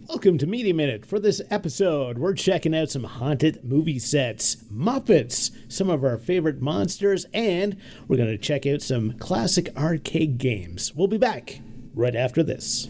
Welcome to Media Minute. For this episode, we're checking out some haunted movie sets, Muppets, some of our favorite monsters, and we're going to check out some classic arcade games. We'll be back right after this.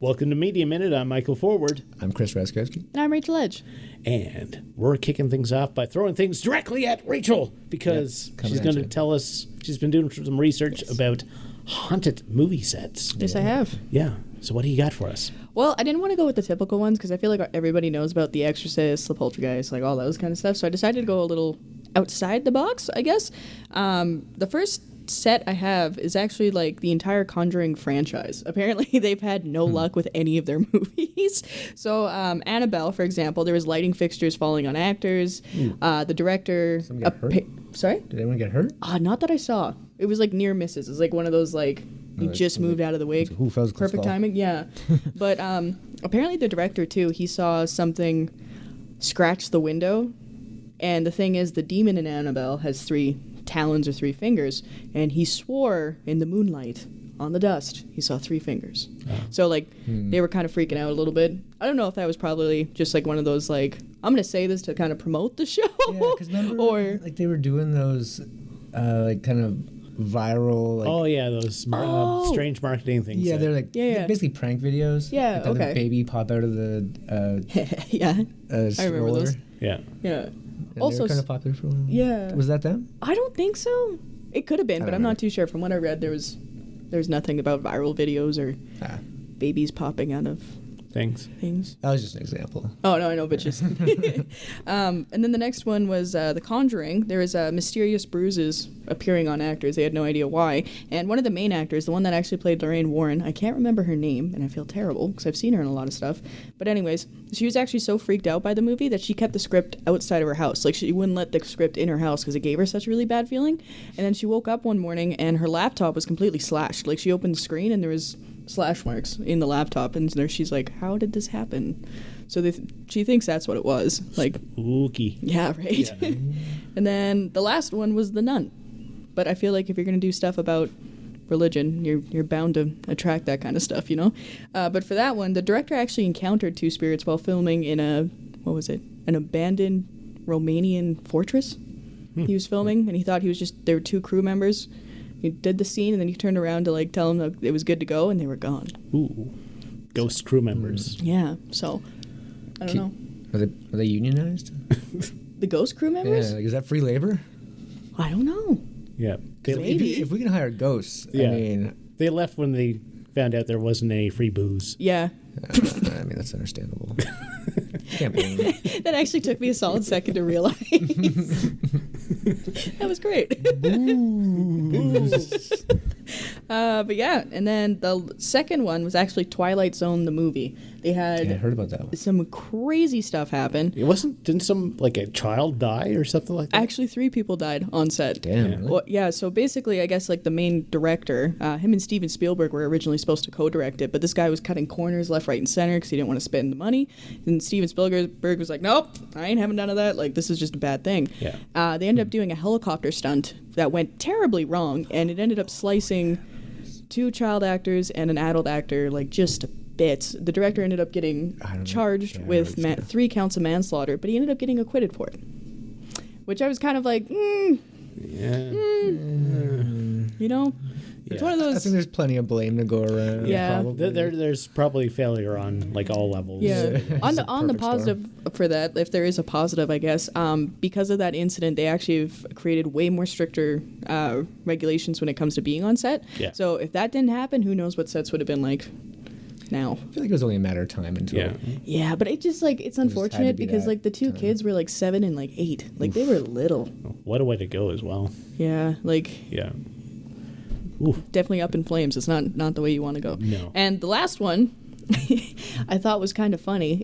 Welcome to Media Minute. I'm Michael Forward. I'm Chris Raczkowski. And I'm Rachel Edge. And we're kicking things off by throwing things directly at Rachel because she's going to tell us, she's been doing some research about haunted movie sets. Yes, I have. Yeah. So what do you got for us? Well, I didn't want to go with the typical ones because I feel like everybody knows about The Exorcist, The Poltergeist, like all those kind of stuff. So I decided to go a little outside the box, I guess. The first set I have is actually like the entire Conjuring franchise. Apparently they've had no luck with any of their movies. So Annabelle, for example, there was lighting fixtures falling on actors. The director... Someone get hurt? Sorry? Did anyone get hurt? Not that I saw. It was like near misses. It was like one of those like he just moved out of the way. Who fell? Perfect timing, yeah. But apparently the director too, he saw something scratch the window. And the thing is, the demon in Annabelle has 3 talons or 3 fingers, and he swore in the moonlight on the dust he saw 3 fingers. So like they were kind of freaking out a little bit. I don't know if that was probably just like one of those like, I'm gonna say this to kind of promote the show. Yeah, because remember, or like they were doing those like kind of viral like, those strange marketing things. Yeah, they're like Yeah. basically prank videos. Yeah, like okay. The baby pop out of the yeah, I remember stroller. those. Yeah. Yeah. And Also, they were kind of popular for a while. yeah. Was that them? I don't think so. It could have been, I but don't I'm know. not too sure. From what I read, there's nothing about viral videos or babies popping out of Things. things. That was just an example. Oh, no, I know, but just... and then the next one was The Conjuring. There was mysterious bruises appearing on actors. They had no idea why. And one of the main actors, the one that actually played Lorraine Warren, I can't remember her name, and I feel terrible because I've seen her in a lot of stuff. But anyways, she was actually so freaked out by the movie that she kept the script outside of her house. Like, she wouldn't let the script in her house because it gave her such a really bad feeling. And then she woke up one morning, and her laptop was completely slashed. Like, she opened the screen, and there was slash marks in the laptop, and there she's like, how did this happen? So she thinks that's what it was. Like, spooky. yeah, right. Yeah. And then the last one was The Nun. But I feel like if you're going to do stuff about religion, you're bound to attract that kind of stuff, you know? But for that one, the director actually encountered 2 spirits while filming in an abandoned Romanian fortress. He was filming, and he thought there were 2 crew members. He did the scene, and then he turned around to like tell them that it was good to go, and they were gone. Ooh. Ghost crew members. Yeah, so I don't know. Are they unionized? The ghost crew members? Yeah, like, is that free labor? I don't know. Yeah. If we can hire ghosts, I mean... They left when they found out there wasn't any free booze. Yeah. I mean, that's understandable. Can't blame them. That actually took me a solid second to realize. That was great. But yeah, and then the second one was actually Twilight Zone, the movie. They had I heard about that one. some crazy stuff happen. Didn't some, like a child die or something like that? Actually, 3 people died on set. Damn. Really? Well, yeah, so basically, I guess, like, the main director, him and Steven Spielberg were originally supposed to co-direct it, but this guy was cutting corners left, right, and center because he didn't want to spend the money. And Steven Spielberg was like, nope, I ain't having none of that. Like, this is just a bad thing. Yeah. They ended up doing a helicopter stunt that went terribly wrong, and it ended up slicing 2 child actors and an adult actor, like, just a bit. The director ended up getting charged with 3 counts of manslaughter, but he ended up getting acquitted for it. Which I was kind of like, you know? It's one of those... I think there's plenty of blame to go around. Yeah. Probably. There's probably failure on, like, all levels. Yeah. on the Perfect positive for that, if there is a positive, I guess, because of that incident, they actually have created way more stricter regulations when it comes to being on set. Yeah. So if that didn't happen, who knows what sets would have been like now. I feel like it was only a matter of time until... Yeah. Yeah, but it just, like, it's unfortunate be because, that like, the 2 time. kids were, like, 7 and, like, 8. Like, they were little. What a way to go as well. Yeah, like... Yeah. Oof. Definitely up in flames. It's not the way you want to go. No. And the last one I thought was kind of funny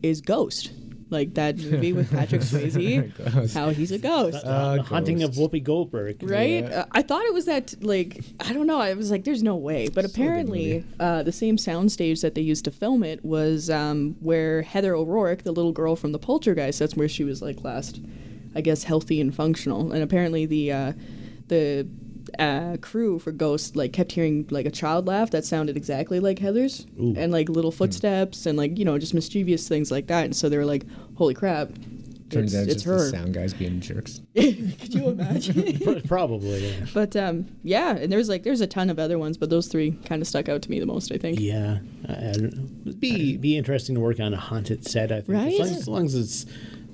is Ghost. Like that movie with Patrick Swayze, how he's a ghost. The Haunting of Whoopi Goldberg. Right? Yeah. I thought it was that, like, I don't know. I was like, there's no way. But apparently, the same soundstage that they used to film it was where Heather O'Rourke, the little girl from the Poltergeist, that's where she was, like, last, I guess, healthy and functional. And apparently the crew for Ghost like kept hearing like a child laugh that sounded exactly like Heather's, Ooh. and like little footsteps and like just mischievous things like that. And so they were like, "Holy crap!" Turns out it's just her. the sound guys being jerks. Could you imagine? Probably, yeah. But yeah, and there's a ton of other ones, but those three kind of stuck out to me the most, I think. Yeah. It'd be interesting to work on a haunted set, I think. Right? As long as it's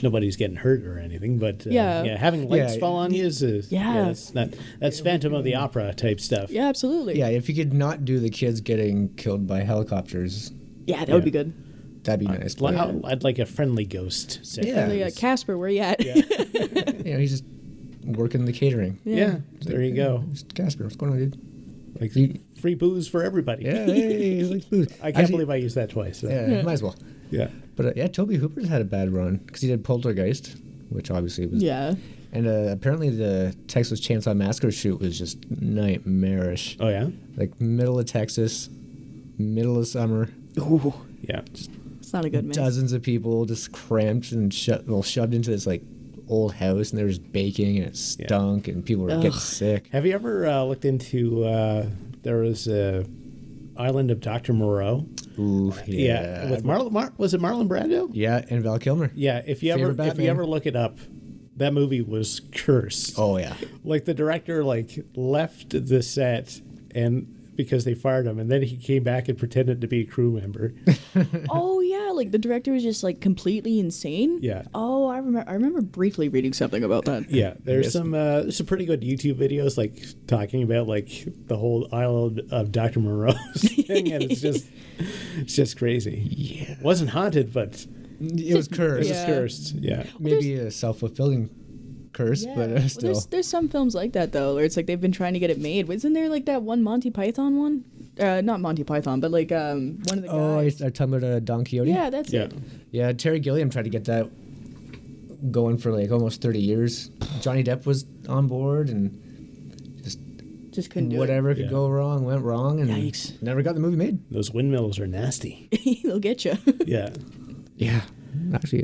nobody's getting hurt or anything. But Yeah. having lights Yeah. fall on you is that's Phantom of the Opera type stuff. Yeah, absolutely. Yeah, if you could not do the kids getting killed by helicopters, Yeah, that would be good. that'd be nice. Well, But, I'd like a friendly ghost set. Yeah. Casper, where you at? he's just working the catering. Yeah, there you go. Just Casper, what's going on, dude? Like free booze for everybody. Yeah, hey, like booze. I can't believe I used that twice. So. Yeah, might as well. Yeah. But Toby Hooper's had a bad run because he did Poltergeist, which obviously was. Yeah. And apparently the Texas Chainsaw Massacre shoot was just nightmarish. Oh yeah. Like middle of Texas, middle of summer. Ooh, Yeah. it's not a good mix. Dozens of people just cramped and shoved into this like old house, and there was baking and it stunk, and people were getting sick. Have you ever looked into? There was a Island of Dr. Moreau. Ooh, Yeah, with was it Marlon Brando? Yeah, and Val Kilmer. Yeah, if you Favorite Batman. ever look it up, that movie was cursed. Oh yeah. Like the director left the set and because they fired him, and then he came back and pretended to be a crew member. Oh yeah, like the director was just like completely insane. Yeah. Oh, I remember briefly reading something about that. Yeah, there's some pretty good YouTube videos like talking about like the whole Island of Dr. Moreau thing, and it's just crazy. Yeah. It wasn't haunted, but It was cursed. it was cursed. Yeah. Maybe a self-fulfilling curse, but Well, still. there's some films like that though, where it's like they've been trying to get it made. Isn't there like that one Monty Python one? Not Monty Python, but like one of the Oh, guys. are talking about Don Quixote? Yeah, that's Yeah. it. Yeah, Terry Gilliam tried to get that going for like almost 30 years. Johnny Depp was on board, and Just couldn't do whatever could Yeah. go wrong went wrong, and Yikes. never got the movie made. Those windmills are nasty. it. They'll get you. Yeah. Yeah. Actually,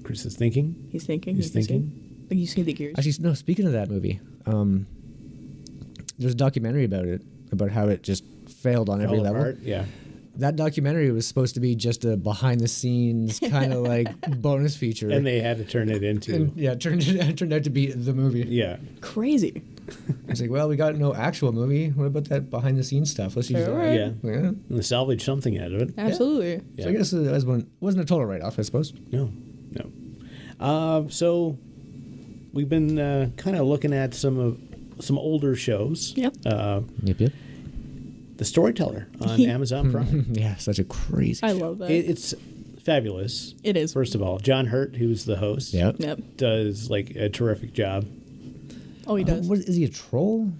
Chris is thinking. He's thinking. He's thinking. I think you see the gears. actually, no. Speaking of that movie, there's a documentary about it, about how it just failed on every Fell level. apart. Yeah. That documentary was supposed to be just a behind-the-scenes kind of like bonus feature, And they had to turn it into. And, yeah, it turned out to be the movie. Yeah. Crazy. It's like, well, we got no actual movie. What about that behind-the-scenes stuff? Let's use that. Alright. Yeah. Yeah. And they salvaged something out of it. Absolutely. Yeah. So I guess it wasn't a total write-off, I suppose. No. So we've been kind of looking at some older shows. Yep. Yep. The Storyteller on Amazon Prime. Yeah, such a crazy. I love that. It's fabulous. It is. First of all, John Hurt, who's the host, Yep. Yep. does like a terrific job. Oh, he does. What, is he a troll?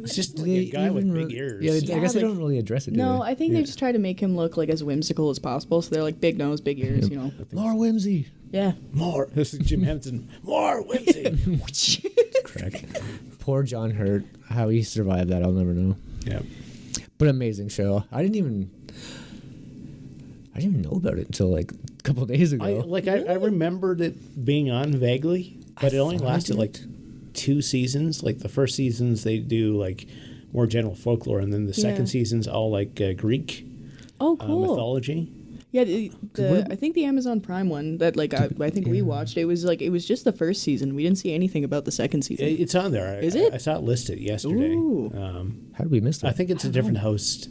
It's just Do like a they guy with even big ears. Yeah, I guess they like- don't really address it. Do No, they? I think Yeah. they just try to make him look like as whimsical as possible. So they're like big nose, big ears, you know. Laura Whimsy. Yeah. More. This is Jim Henson. More whimsy. Correct. Poor John Hurt. How he survived that, I'll never know. Yeah. But amazing show. I didn't even know about it until like a couple of days ago. I remembered it being on vaguely, but it only thought I lasted did. like 2 seasons. Like the first seasons they do like more general folklore, and then the second Yeah. season's all like Greek Oh, cool. mythology. Yeah, I think the Amazon Prime one that like I think we watched, it was just the first season. We didn't see anything about the second season. It's on there. Is it? I saw it listed yesterday. Ooh. How did we miss that? I think it's a different host.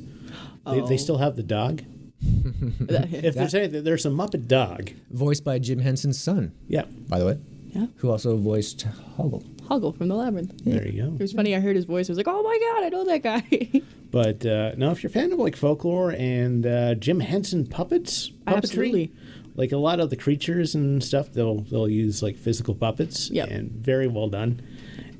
They still have the dog. If there's anything, there's a Muppet dog. Voiced by Jim Henson's son, Yeah. by the way. Yeah. Who also voiced Hoggle. Hoggle from the Labyrinth. There you go. It was funny. I heard his voice. I was like, oh my god, I know that guy. But no, if you're a fan of like folklore and Jim Henson puppetry, Absolutely. like a lot of the creatures and stuff, they'll use like physical puppets. Yep. And very well done.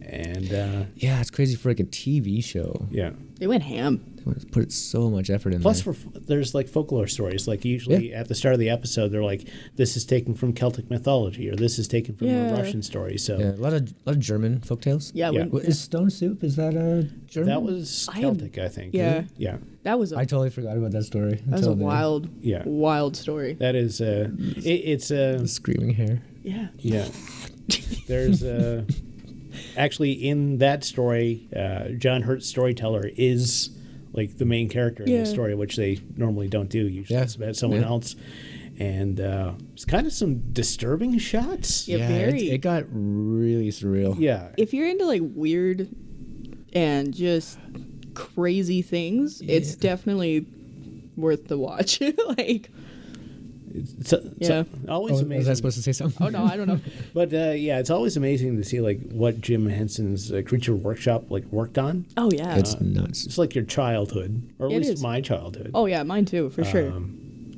And Yeah, it's crazy for like a TV show. yeah. They went ham. They put so much effort in Plus, there. there's like folklore stories. Like usually at the start of the episode, they're like, "This is taken from Celtic mythology," or "This is taken from Yeah. a Russian story." So Yeah, a lot of German folktales. Yeah, Yeah. What, is Stone Soup? Is that a German? that was I am- Celtic, I think. Yeah. Yeah. That was a I totally forgot about that story. that was until a then. wild, Yeah. wild story. That is it's The screaming hair. Yeah. yeah. There's actually, in that story, John Hurt's storyteller is like the main character in the story, which they normally don't do. Usually it's about someone else. And it's kind of some disturbing shots. Yeah, very. It got really surreal. Yeah. If you're into like weird and just crazy things, it's definitely worth the watch. Like, it's always amazing. Was I supposed to say something? oh no, I don't know. But it's always amazing to see like what Jim Henson's Creature Workshop like worked on. Oh yeah, It's nuts. It's like your childhood, or at It least is. my childhood. oh yeah, mine too, for sure.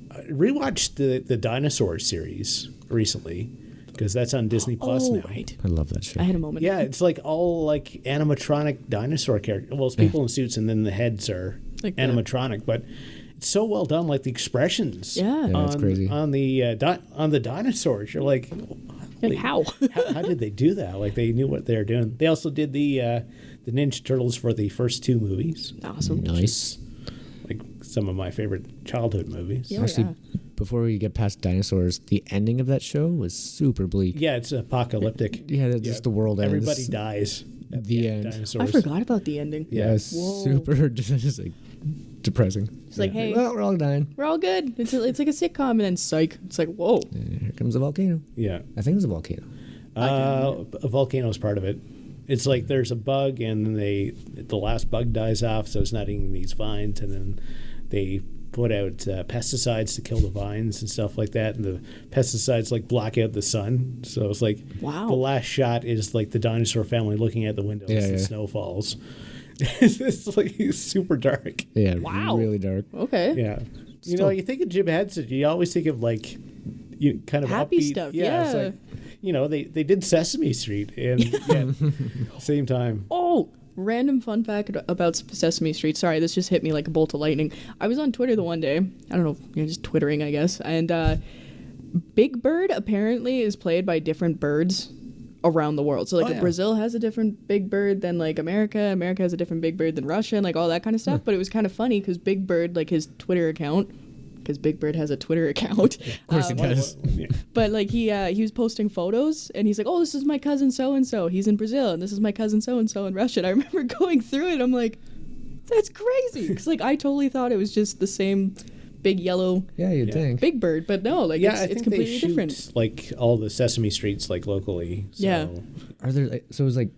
I rewatched the dinosaur series recently because that's on Disney Plus now. Right. I love that show. I had a moment. Yeah, it's like all like animatronic dinosaur characters. Well, it's people in suits, and then the heads are Like the- animatronic, but it's so well done. Like the expressions, Yeah. Yeah, it's crazy. on the dinosaurs. You're like, Like, how? how did they do that? Like they knew what they were doing. They also did the Ninja Turtles for the first two movies, Awesome. Nice. like some of my favorite childhood movies. Yeah. Actually, before we get past dinosaurs, the ending of that show was super bleak. Yeah, it's apocalyptic. Yeah, just the world ends. Everybody dies. At The end. end. Dinosaurs. I forgot about the ending. Yeah, it's Whoa. super just like depressing. It's like, hey, Well, we're all dying. we're all good. It's like a sitcom, and then psych. It's like, whoa. Here comes a volcano. Yeah. I think it's a volcano. A volcano is part of it. It's like there's a bug, and then the last bug dies off, so it's not eating these vines, and then they put out pesticides to kill the vines and stuff like that, and the pesticides like block out the sun, so it's like Wow. the last shot is like the dinosaur family looking out the window as the snow falls. It's like super dark. Yeah, Wow. really dark. Okay. Yeah, you think of Jim Henson, you always think of like kind of Happy upbeat stuff, It's yeah. like, they did Sesame Street, and same time. Oh, random fun fact about Sesame Street. Sorry, this just hit me like a bolt of lightning. I was on Twitter the one day. I don't know, just twittering, I guess. And Big Bird apparently is played by different birds around the world. So like Brazil has a different Big Bird than like America. America has a different Big Bird than Russia, and like all that kind of stuff. But it was kind of funny because Big Bird, like his Twitter account, because Big Bird has a Twitter account. Of course he does. But like he was posting photos, and he's like, "Oh, this is my cousin so and so. He's in Brazil, and this is my cousin so and so in Russia." And I remember going through it. I'm like, "That's crazy," because like I totally thought it was just the same big yellow Yeah, you'd think. Big Bird, but no, like I it's think completely they shoot different. like all the Sesame Streets like locally. So. Yeah. Are there like, so it was like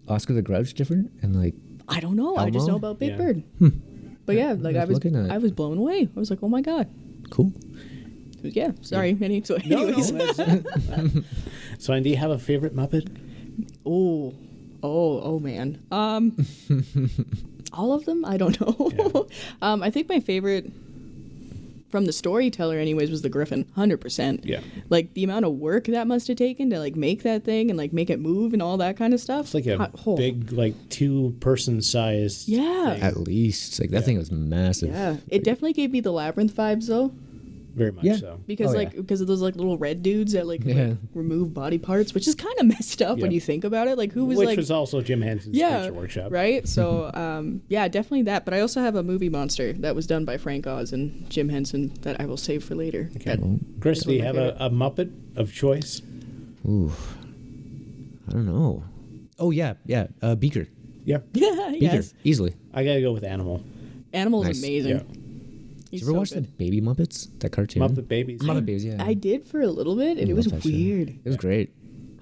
Oscar the Grouch different and like I don't know. I just know Elmo? about Big Yeah. Bird. But yeah, like Worth looking at. I was blown away. I was like, "Oh my god." cool. Yeah. Sorry, Minnie. So No, anyways, that's So, and do you have a favorite Muppet? oh man. All of them? I don't know. I think my favorite from the storyteller anyways was the Griffin. 100%. Yeah. Like the amount of work that must have taken to like make that thing and like make it move and all that kind of stuff. It's like a big, like 2-person size. Yeah. thing. At least like that thing was massive. Yeah. It definitely gave me the Labyrinth vibes though. Very much Yeah. so. Because Oh, yeah. because of those like little red dudes that like Yeah. remove body parts, which is kind of messed up when Yeah. you think about it. Like who was Which like was also Jim Henson's Creature Workshop. right? So yeah, definitely that. But I also have a movie monster that was done by Frank Oz and Jim Henson that I will save for later. Okay. That- Chris, is do you one have of my a Muppet of choice? Ooh. I don't know. Oh yeah. Beaker. Yeah. yeah, Beaker. yes. Easily. I got to go with Animal. Animal's Nice. amazing. Yeah. He's Did you ever so watch the good. Baby Muppets? That cartoon? Muppet Babies. Muppet Babies, yeah. I did for a little bit, and it was love that show. weird. It was great.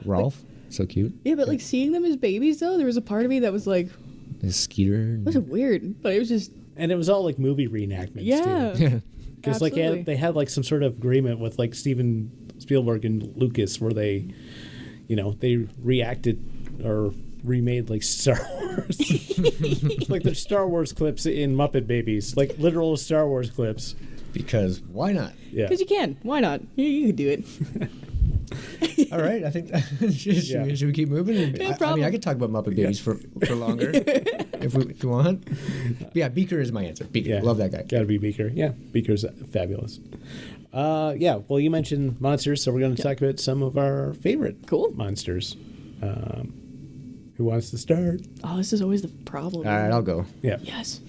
Rolf, so cute. Yeah, but like seeing them as babies though, there was a part of me that was like, His Skeeter. it was weird, but it was just And it was all like movie reenactments yeah. too. Yeah. Because like Absolutely. they had like some sort of agreement with like Steven Spielberg and Lucas where they reacted or remade like Star Wars. Like there's Star Wars clips in Muppet Babies, like literal Star Wars clips. Because why not? Yeah. Because you can. Why not? You can do it. All right, I think should we keep moving? No I problem. mean, I could talk about Muppet Babies for longer if you want. But yeah, Beaker is my answer. Beaker, Yeah. love that guy. Gotta be Beaker. Yeah, Beaker's fabulous. Yeah, well, you mentioned monsters, so we're going to talk about some of our favorite Cool. monsters. Who wants to start? Oh, this is always the problem. All right, I'll go. Yeah. Yes.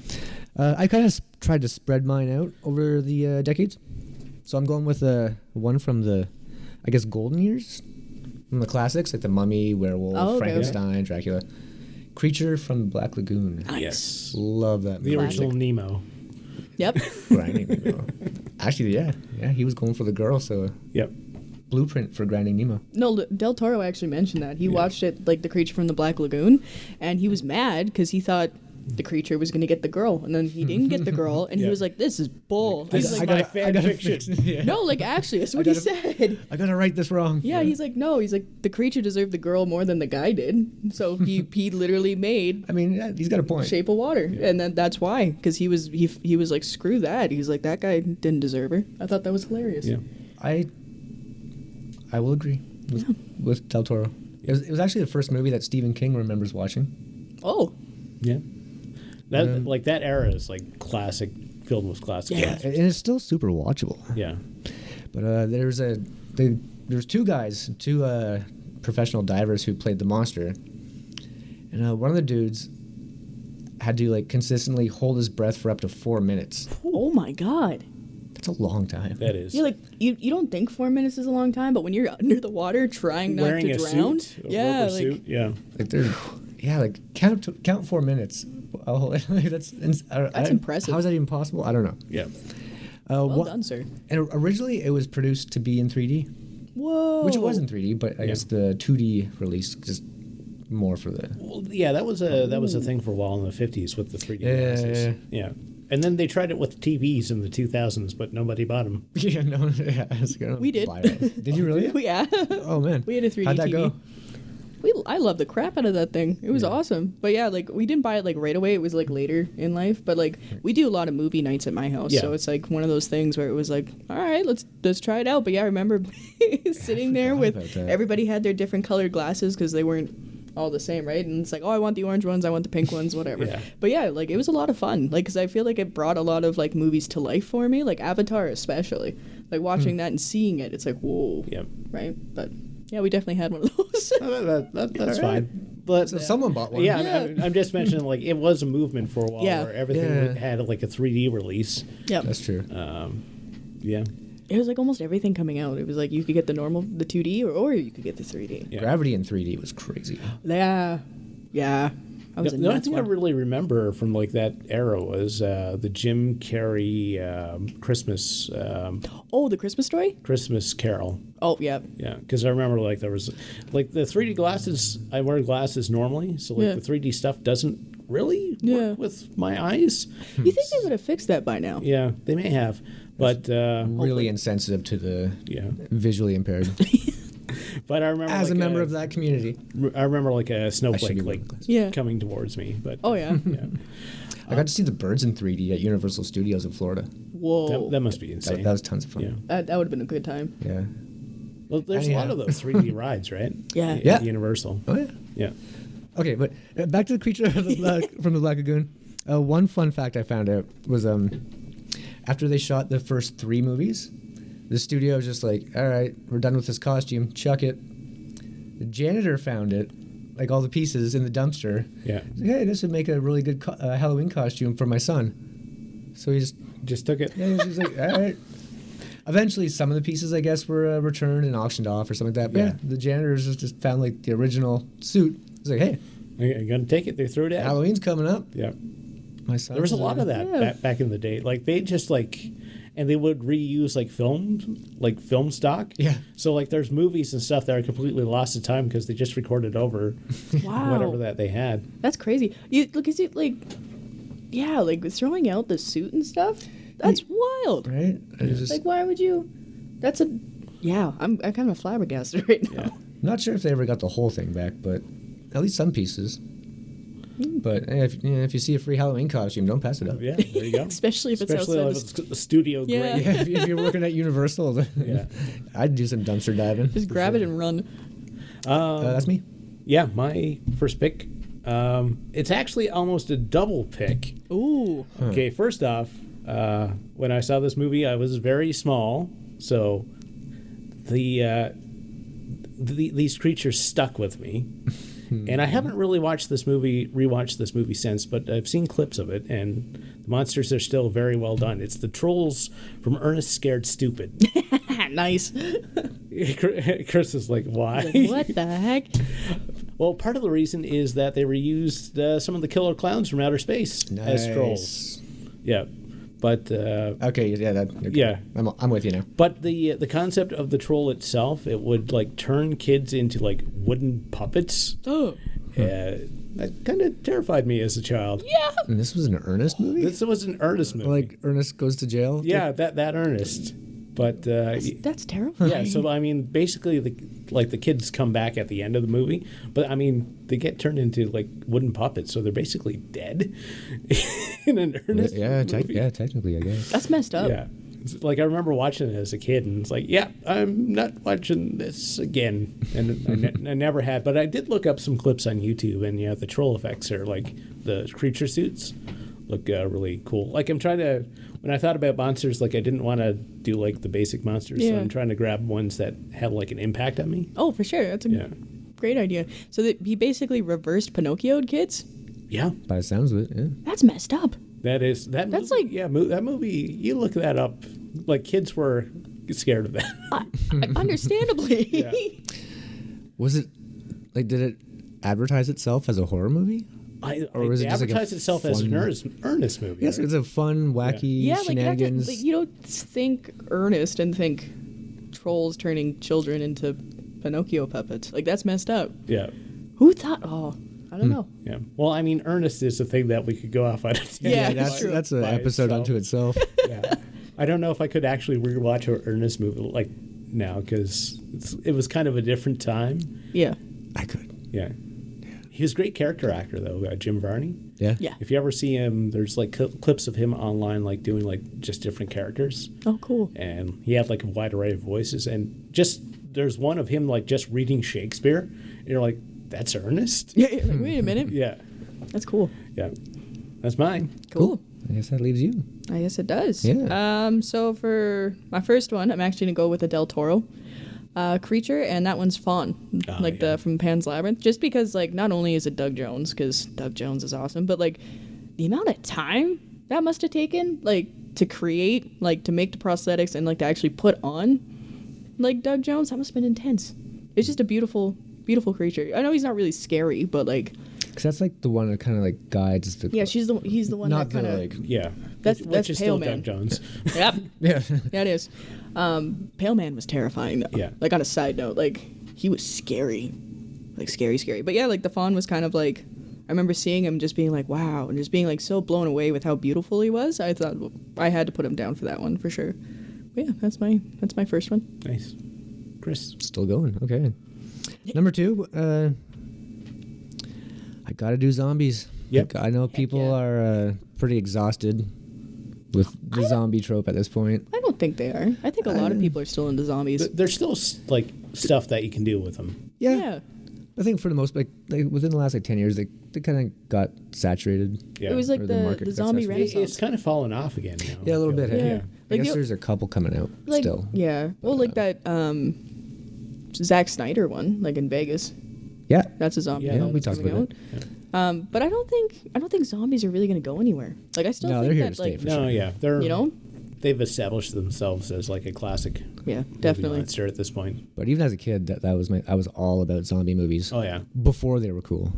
I kind of tried to spread mine out over the decades, so I'm going with one from the, I guess, golden years. From the classics, like The Mummy, Werewolf, Oh, okay, Frankenstein, Dracula. Creature from the Black Lagoon. Yes. Love that The movie. original Nemo. Yep. Grinding Nemo. Actually, yeah, he was going for the girl, so Yep. blueprint for Grinding Nemo. No, Del Toro actually mentioned that. He watched it, like The Creature from the Black Lagoon, and he was mad because he thought the creature was going to get the girl, and then he didn't get the girl, and he Yeah. was like, this is bull. This He's is like, my fan fiction. no, like, actually, that's what he said. I gotta write this wrong. Yeah, he's like, no, he's like, the creature deserved the girl more than the guy did. So he literally made I mean, yeah, he's got a point. Shape of Water, and then that's why, because he was like, screw that. He's like, that guy didn't deserve her. I thought that was hilarious. Yeah. I will agree with Del Toro. It was actually the first movie that Stephen King remembers watching. Oh, Yeah. That like that era is like classic, filled with classic. Yeah. monsters. And it's still super watchable. Yeah. But there's two guys, professional divers who played the monster, and one of the dudes had to like consistently hold his breath for up to 4 minutes. oh my God. That's a long time. That is. Yeah, like you don't think 4 minutes is a long time, but when you're under the water trying not wearing to a drown, suit, a yeah, rubber like suit. Yeah. Like there's, like count 4 minutes. Oh, that's impressive. How is that even possible? I don't know. Yeah. well done, sir. And originally it was produced to be in 3D, Whoa. which it was in 3D, but I guess the 2D release just more for the. Well, yeah, that was a thing for a while in the 50s with the 3D glasses. Yeah. Yeah. And then they tried it with TVs in the 2000s, but nobody bought them. Yeah, no, yeah. I was gonna We did. buy it. Did you really? Yeah. Oh man, We had a 3D How'd that TV. go? I loved the crap out of that thing. It was awesome. But yeah, like we didn't buy it like right away. It was like later in life. But like we do a lot of movie nights at my house, Yeah. so it's like one of those things where it was like, all right, let's try it out. But yeah, I remember sitting there forgot with about that. everybody had their different colored glasses because they weren't all the same, right? And it's like, oh, I want the orange ones, I want the pink ones, whatever. Yeah. But yeah, like it was a lot of fun. Like, because I feel like it brought a lot of like movies to life for me, like Avatar especially. Like watching that and seeing it, it's like whoa, Yep. right? But yeah, we definitely had one of those. That's fine. But So someone bought one. yeah, Yeah. I'm just mentioning like it was a movement for a while Yeah. where everything Yeah. had like a 3D release. Yep. That's true. Yeah. It was like almost everything coming out. It was like you could get the 2D or you could get the 3D. Yeah. Gravity in 3D was crazy. Yeah. I was The in only that thing I one. really remember from like that era was the Jim Carrey Christmas Oh, the Christmas Story? Christmas Carol. Oh, yeah. Yeah, because I remember like there was like the 3D glasses. I wear glasses normally, so like Yeah. the 3D stuff doesn't really Yeah. work with my eyes. You think they would have fixed that by now? Yeah, they may have, but Really insensitive to the yeah. visually impaired. But I remember As a like, member of that community, I remember like a I snowflake should be like wearing glasses. Yeah. coming towards me. But Oh, yeah. yeah, I got to see the birds in 3D at Universal Studios in Florida. Whoa. that must be That, insane. that was tons of fun. Yeah. That would have been a good time. Yeah. Well, there's a lot Anyhow. of those 3D rides, right? Yeah. At Yeah. Universal. Oh yeah. Yeah. Okay, but back to the creature of from the Black Lagoon. One fun fact I found out was after they shot the first 3 movies, the studio was just like, all right, we're done with this costume, chuck it. The janitor found it, like all the pieces in the dumpster. Yeah. He's like, hey, this would make a really good Halloween costume for my son. So he Just took it. yeah, he was just like, all right. Eventually, some of the pieces, I guess, were returned and auctioned off or something like that. But Yeah. yeah, the janitors just found like the original suit. He's like, hey, I'm gonna take it. They threw it out. Halloween's coming up. Yeah. My son. There was a lot of that Yeah. back in the day. Like they just like, and they would reuse like film stock. Yeah. So like there's movies and stuff that are completely lost to time because they just recorded over Wow. whatever that they had. That's crazy. You look, is it like, yeah, like throwing out the suit and stuff? That's wild. Right? It's just Like, why would you? That's a, yeah, I'm kind of flabbergasted right now. Yeah. not sure if they ever got the whole thing back, but at least some pieces. But if you see a free Halloween costume, don't pass it up. Yeah. There you go. Especially if it's Especially outside if the it's a studio Yeah. grade. Yeah, if you're working at Universal, Yeah. I'd do some dumpster diving. Just grab it and run. That's me. Yeah. My first pick. It's actually almost a double pick. Ooh. Okay, first off, when I saw this movie, I was very small, so these creatures stuck with me. And I haven't really rewatched this movie since, but I've seen clips of it, and the monsters are still very well done. It's the trolls from Ernest Scared Stupid. Nice. Nice. Chris is like, why? Like, what the heck? Well, part of the reason is that they reused some of the killer clowns from outer space as trolls. Yeah. But Okay, yeah, okay. Yeah. I'm with you now. but the concept of the troll itself, it would like turn kids into like wooden puppets. Oh. That kind of terrified me as a child. Yeah. And this was an Ernest movie. This was an Ernest movie. Like Ernest goes to jail. yeah, that Ernest. But That's terrifying. yeah, so I mean, basically, the kids come back at the end of the movie, but I mean, they get turned into like wooden puppets, so they're basically dead in an Ernest movie. Technically, I guess. That's messed up. Yeah. It's like I remember watching it as a kid, and it's like, yeah, I'm not watching this again, and I never had. But I did look up some clips on YouTube, and the troll effects are like the creature suits look really cool. Like I'm trying to, when I thought about monsters, like I didn't want to do like the basic monsters, so Yeah. I'm trying to grab ones that have like an impact on me. Oh, for sure. That's a Yeah. great idea. So that he basically reversed Pinocchio'd kids? Yeah, By the sounds of it, yeah. That's messed up. that's That's movie, like- yeah, that movie. You look that up, like kids were scared of that. Understandably. Yeah. Was it like? Did it advertise itself as a horror movie? Or was It it just like a advertised itself as an fun- Ernest movie. Yes, right? it's a fun, wacky Yeah, like, shenanigans. you don't think Ernest and think trolls turning children into Pinocchio puppets. Like, that's messed up. Yeah. Who thought? Oh, I don't know. Yeah. Well, I mean, Ernest is a thing that we could go off on. Yeah, that's true. that's an By episode itself. unto itself. Yeah. I don't know if I could actually rewatch an Ernest movie like now because it was kind of a different time. Yeah. I could. Yeah. He was a great character actor though, Jim Varney. Yeah. Yeah. If you ever see him, there's like clips of him online, like doing like just different characters, Oh, cool. and he had like a wide array of voices. And just there's one of him like just reading Shakespeare, and you're like, that's Ernest. Yeah, you're like, wait a minute. Yeah. That's cool. Yeah. That's mine. Cool. I guess that leaves you. I guess it does. Yeah. So for my first one, I'm actually gonna go with a Del Toro creature, and that one's Fawn, like yeah. the from Pan's Labyrinth. Just because, like, not only is it Doug Jones, because Doug Jones is awesome, but like the amount of time that must have taken, like, to create, like, to make the prosthetics and like to actually put on, like, Doug Jones, that must have been intense. It's just a beautiful, beautiful creature. I know he's not really scary, but like, Because that's like the one that kind of like guides the. yeah, he's the one not that kind the of like. Yeah. That's which is Pale still Man. Doug Jones. Yep. Yeah. Yeah, it is. Pale Man was terrifying, though. Yeah. Like, on a side note, like, he was scary. Like, scary. But yeah, like, the Fawn was kind of like, I remember seeing him just being like, wow, and just being like so blown away with how beautiful he was. I thought I had to put him down for that one for sure. But yeah, that's my first one. Nice. Chris. Still going. Okay. Number 2. I gotta do zombies. Yep. Like, I know people yeah. are pretty exhausted with the zombie trope at this point. I don't think they are. I think a lot of people are still into zombies. There's still like stuff that you can do with them. Yeah. I think for the most, like within the last like 10 years, they kind of got saturated. Yeah. It was like Or the market the got zombie saturated. renaissance. It's kind of fallen off again now. Yeah, a little I feel bit. like. Yeah. Yeah. I Like guess the- there's a couple coming out Like, still. yeah. Well, like that Zack Snyder one, like in Vegas. Yeah. That's a zombie. Yeah, film we that's talked coming about out. But I don't think zombies are really going to go anywhere. Like, I still No, think they're here that, to stay like, for No, yeah, they're you know, they've established themselves as like a classic yeah, movie definitely. monster at this point. But even as a kid, that was I was all about zombie movies Oh yeah, before they were cool.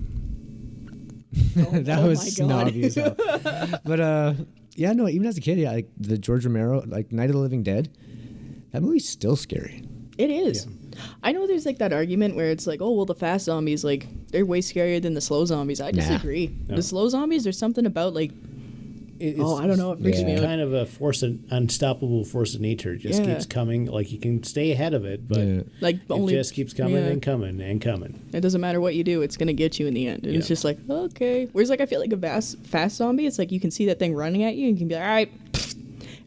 That oh was my God. snobby as hell. But yeah, no, even as a kid, yeah, like the George Romero, like Night of the Living Dead, that movie's still scary. It is. I know there's like that argument where it's like, oh, well, the fast zombies, like, they're way scarier than the slow zombies. I disagree. No. The slow zombies, there's something about, like, It's I don't know. It freaks me out. kind of a unstoppable force of nature. It just Yeah. keeps coming. Like you can stay ahead of it, but Yeah. Like, it only just keeps coming yeah. and coming and coming. It doesn't matter what you do, it's gonna get you in the end. And it's Yeah. just like, okay. Whereas, like, I feel like a fast zombie, it's like you can see that thing running at you and you can be like, all right.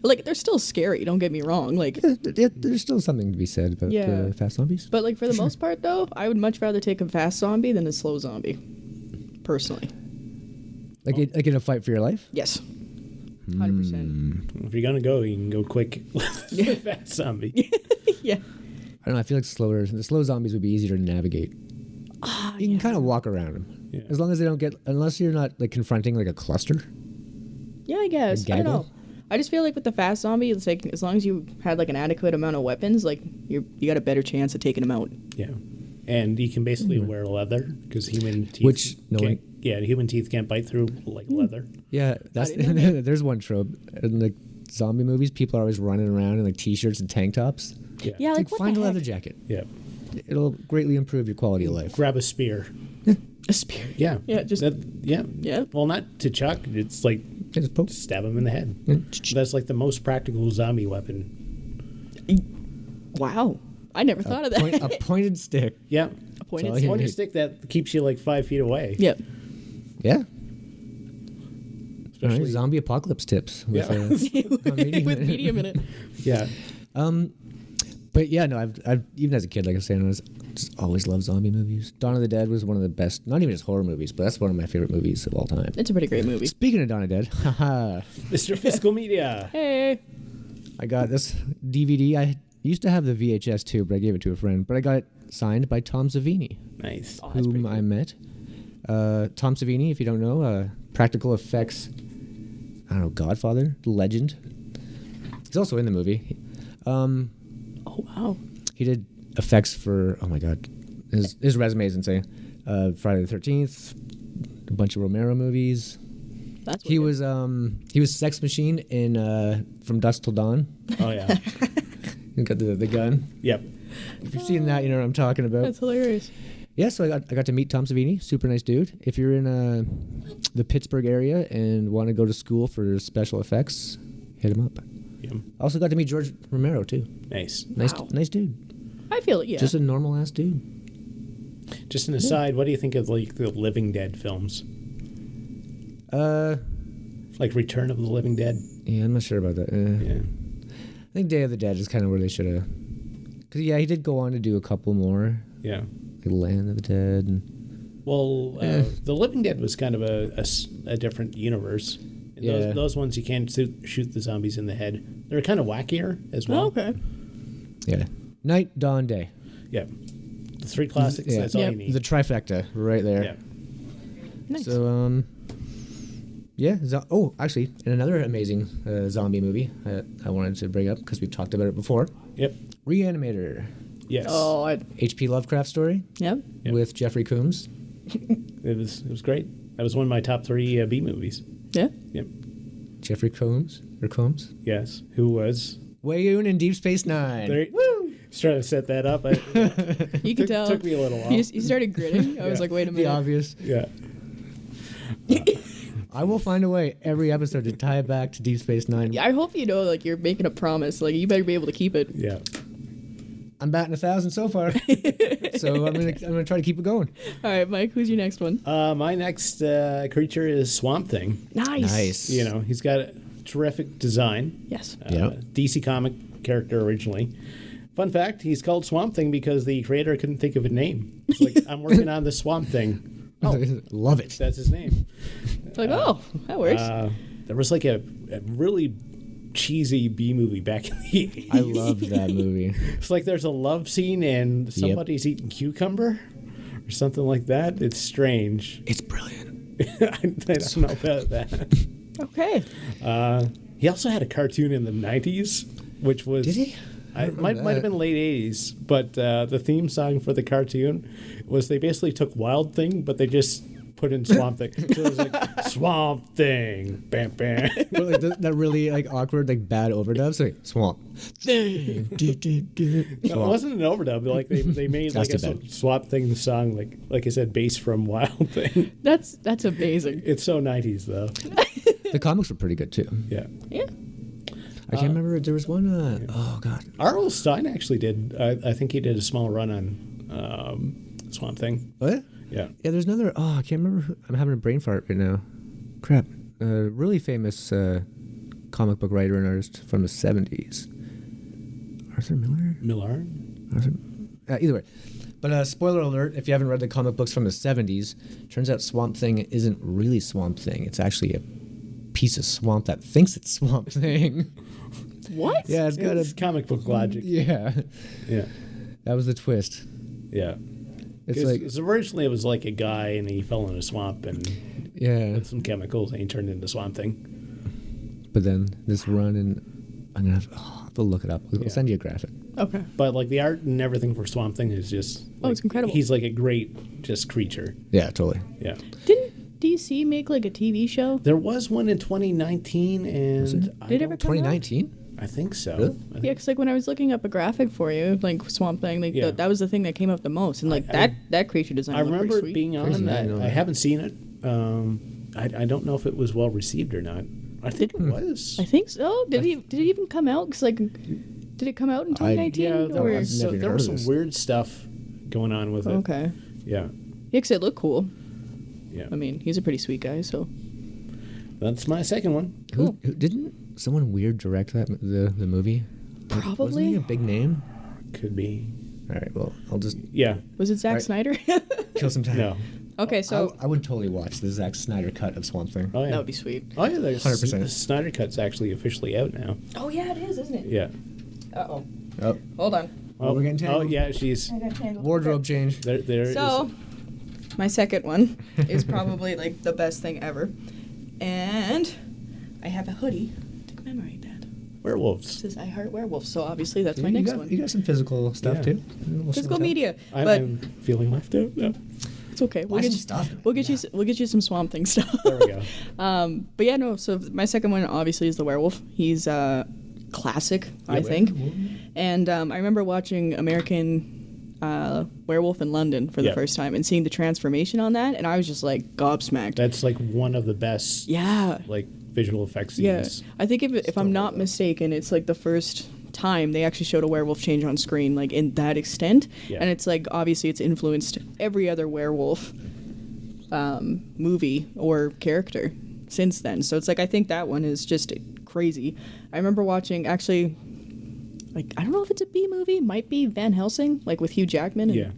Like, they're still scary, don't get me wrong. Like, There's still something to be said about Yeah. fast zombies. but like for the most part though, I would much rather take a fast zombie than a slow zombie. Personally. Like in a fight for your life. Yes. 100%. If you're gonna go, you can go quick with that zombie. Yeah. I don't know. I feel like the slow zombies would be easier to navigate. You can kind of walk around them, Yeah. as long as they don't get, unless you're not like confronting like a cluster. Yeah, I guess. I don't gaggle? know. I just feel like with the fast zombie, it's like as long as you had like an adequate amount of weapons, like you got a better chance of taking them out. Yeah. And you can basically wear leather because human teeth. Which human teeth can't bite through like leather. Yeah, that's there's one trope in the zombie movies. People are always running around in like t-shirts and tank tops. Yeah, like what find the a leather heck? jacket. Yeah. It'll greatly improve your quality of life. Grab a spear. A spear. Yeah. Yeah, just Yeah. Well, not to chuck. It's like Just poke. stab him in the head. That's like the most practical zombie weapon. Wow. I never thought of that. A pointed stick. Yeah. A pointed all stick. you Pointed need. stick that keeps you like 5 feet away. Yep. Yeah. All Especially right, zombie apocalypse tips with, Yeah. on Media With Minute. Media Minute. Yeah. But yeah, no, I've even as a kid, like I was saying, I was just always loved zombie movies. Dawn of the Dead was one of the best, not even just horror movies, but that's one of my favorite movies of all time. It's a pretty great movie. Speaking of Dawn of the Dead, haha, Mr. Fiscal Media. Hey. I got this DVD. I used to have the VHS too, but I gave it to a friend. But I got it signed by Tom Zavini, Nice. Oh, that's pretty whom I cool. met. Tom Savini, if you don't know, practical effects, I don't know, Godfather, legend. He's also in the movie. Oh, wow. He did effects for, oh my God, his resume is insane. Friday the 13th, a bunch of Romero movies. That's He wicked. was Sex Machine in From Dusk Till Dawn. Oh, yeah. He got the gun. Yep. If you've seen that, you know what I'm talking about. That's hilarious. Yeah, so I got to meet Tom Savini, super nice dude. If you're in the Pittsburgh area and want to go to school for special effects, hit him up. Yeah. Also got to meet George Romero too. Nice. Wow. Nice dude. I feel it, yeah. Just a normal ass dude. Just an aside, what do you think of like the Living Dead films? Like Return of the Living Dead? Yeah, I'm not sure about that. Yeah. I think Day of the Dead is kind of where they should have. Because yeah, he did go on to do a couple more, Yeah. like Land of the Dead. And, Well, The Living Dead was kind of a different universe. And Yeah. those ones you can't shoot the zombies in the head. They're kind of wackier as well. Oh, okay. yeah, Night, Dawn, Day. Yeah. The three classics, Yeah. that's all you Yep. need. The trifecta right there. Yeah. Nice. So yeah. Actually, in another amazing zombie movie I wanted to bring up because we've talked about it before. Yep. Reanimator, Yes. oh, H.P. Lovecraft story yep. Yep. with Jeffrey Combs. It was great. That was one of my top 3 B movies. Yeah. Yep. Jeffrey Combs or Combs? Yes. Who was? Wayoon in Deep Space Nine. There, woo! Just trying to set that up. You can tell. Took me a little while. You started gritting. I was Yeah. like, wait a The minute. obvious. Yeah. I will find a way every episode to tie it back to Deep Space Nine. Yeah, I hope you know, like, you're making a promise. Like, you better be able to keep it. Yeah. I'm batting 1,000 so far, so I'm gonna try to keep it going. All right, Mike, who's your next one? My next creature is Swamp Thing. Nice. You know, he's got a terrific design. Yes. Yep. DC comic character originally. Fun fact, he's called Swamp Thing because the creator couldn't think of a name. It's like, I'm working on the Swamp Thing. Love it. That's his name. It's like, oh, that works. There was like a really cheesy B movie back in the 80s. I loved that movie. It's like there's a love scene and somebody's eating cucumber or something like that. It's strange. It's brilliant. I don't know about that. Okay. He also had a cartoon in the 90s, which was... Did he? Might have been late 80s, but the theme song for the cartoon was they basically took Wild Thing, but they just put in Swamp Thing. So it was like, Swamp Thing, bam, bam. But like that really like awkward like bad overdubs like swamp thing. It wasn't an overdub. Like they made like That's a too bad. Swamp Thing song, like I said, based from Wild Thing. That's amazing. It's so 90s though. The comics were pretty good too. Yeah. Yeah. I can't remember. There was one. Oh God. R.L. Stein actually did. I think he did a small run on Swamp Thing. What? Yeah. Yeah. There's another. Oh, I can't remember. I'm having a brain fart right now. Crap. Really famous comic book writer and artist from the 70s. Arthur Miller. Millar. Arthur. Either way. But spoiler alert, if you haven't read the comic books from the 70s, turns out Swamp Thing isn't really Swamp Thing. It's actually a piece of swamp that thinks it's Swamp Thing. What? Yeah, it's got It's a... comic book logic. Yeah. Yeah. That was the twist. Yeah. It's like... Because originally it was like a guy and he fell in a swamp and Yeah. with some chemicals and he turned into Swamp Thing. but then this run, and I'm gonna have to look it up. I'll send you a graphic. Okay. But like the art and everything for Swamp Thing is just it's incredible. He's like a great just creature. Yeah, totally. Yeah. Didn't DC make like a TV show? There was one in 2019, and Did it ever come out? 2019? I think so. Really? I think- Yeah, because like when I was looking up a graphic for you, like Swamp Thing, like that was the thing that came up the most, and like that creature design. I looked remember pretty it sweet. being on. Crazy, I didn't know I that. haven't seen it. I don't know if it was well received or not. I think it was. I think so. Did it even come out? Because like, did it come out in 2019? Yeah, there or? was, I've never there heard was of some this. weird stuff going on with it. Okay. Yeah. Yeah, because it looked cool. Yeah. I mean, he's a pretty sweet guy, so. That's my second one. Cool. Who didn't someone weird direct the movie? Wasn't Probably. he a big name? Could be. All right, well, I'll just Yeah. Was it Zack Right. Snyder? kill some time. No. Okay, so I would totally watch the Zack Snyder cut of Swamp Thing. Oh yeah. that would be sweet. Oh yeah. There's 100%. The Snyder Cut's actually officially out now. Oh yeah, it is, isn't it? Yeah. Uh-oh. Oh, Hold on. we're getting tangled. Oh yeah. She's I got tangled. Wardrobe change. there. So, my second one is probably like the best thing ever, and I have a hoodie to commemorate that. Werewolves. It says "I Heart Werewolf," so obviously that's my you next got, one. You got some physical stuff Yeah. too. Physical media, I'm, but I'm feeling left out. No. it's okay. Buy some stuff. We'll get you some Swamp Thing stuff. There we go. But yeah, no. So my second one obviously is the werewolf. He's classic, I think. And I remember watching American Werewolf in London for the Yeah. first time and seeing the transformation on that, and I was just like gobsmacked. That's like one of the best. Yeah. Like visual effects Yeah, scenes. I think if I'm not mistaken, it's like the first time they actually showed a werewolf change on screen, like in that extent. Yeah. And it's like obviously it's influenced every other werewolf movie or character since then. So it's like I think that one is just crazy. I remember watching actually, like I don't know if it's a B movie, might be Van Helsing, like with Hugh Jackman. And, Yeah.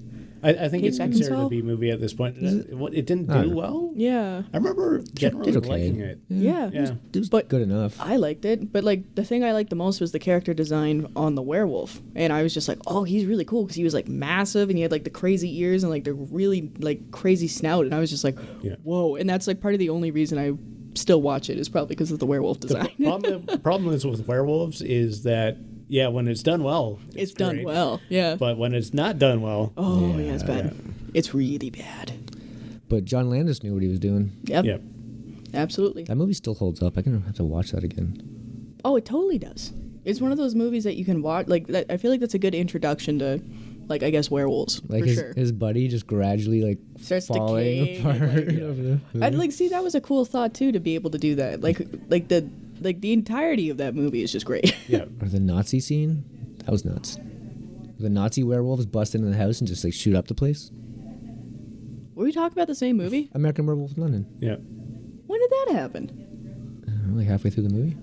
I think Kate it's considered a Beckinsale? B movie at this point. It didn't I do don't know. well. Yeah. I remember generally Did okay. liking it. Yeah. Yeah. It was But- good enough. I liked it, but like the thing I liked the most was the character design on the werewolf, and I was just like, oh, he's really cool because he was like massive and he had like the crazy ears and like the really like crazy snout, and I was just like, Yeah. whoa, and that's like part of the only reason I still watch it is probably because of the werewolf design. The problem is with werewolves is that when it's done well, it's done great. well, yeah. But when it's not done well, Oh yeah, it's bad. It's really bad. But John Landis knew what he was doing. Yep, yeah. absolutely. That movie still holds up. I'm gonna have to watch that again. Oh, it totally does. It's one of those movies that you can watch. Like that, I feel like that's a good introduction to, like I guess werewolves Like for sure. his buddy just gradually like Starts falling decaying, apart. like, over the I'd movie. like see that was a cool thought too to be able to do that. Like the entirety of that movie is just great. Yeah. Or the Nazi scene. That was nuts. The Nazi werewolves bust into the house and just like shoot up the place. Were we talking about the same movie? American Werewolf in London. Yeah. When did that happen? Like halfway through the movie.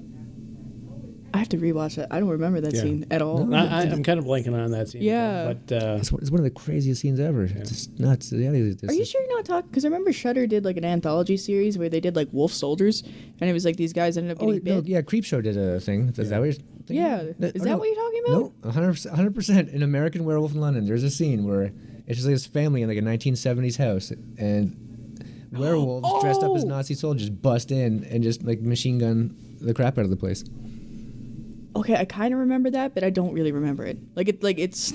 I have to rewatch that. I don't remember that Yeah. scene at all. No. I'm kind of blanking on that scene. as Yeah. well, But It's one of the craziest scenes ever. It's just nuts. Yeah, Are you sure you're not talking? Because I remember Shudder did like an anthology series where they did like wolf soldiers, and it was like these guys ended up Oh getting no, bit. yeah, Creepshow did a thing. Is that what you're thinking? Yeah. Is that what you're talking about? No, 100%. In American Werewolf in London, there's a scene where it's just like this family in like a 1970s house, and werewolves dressed up as Oh! Nazi soldiers bust in and just like machine gun the crap out of the place. Okay, I kind of remember that, but I don't really remember it. It's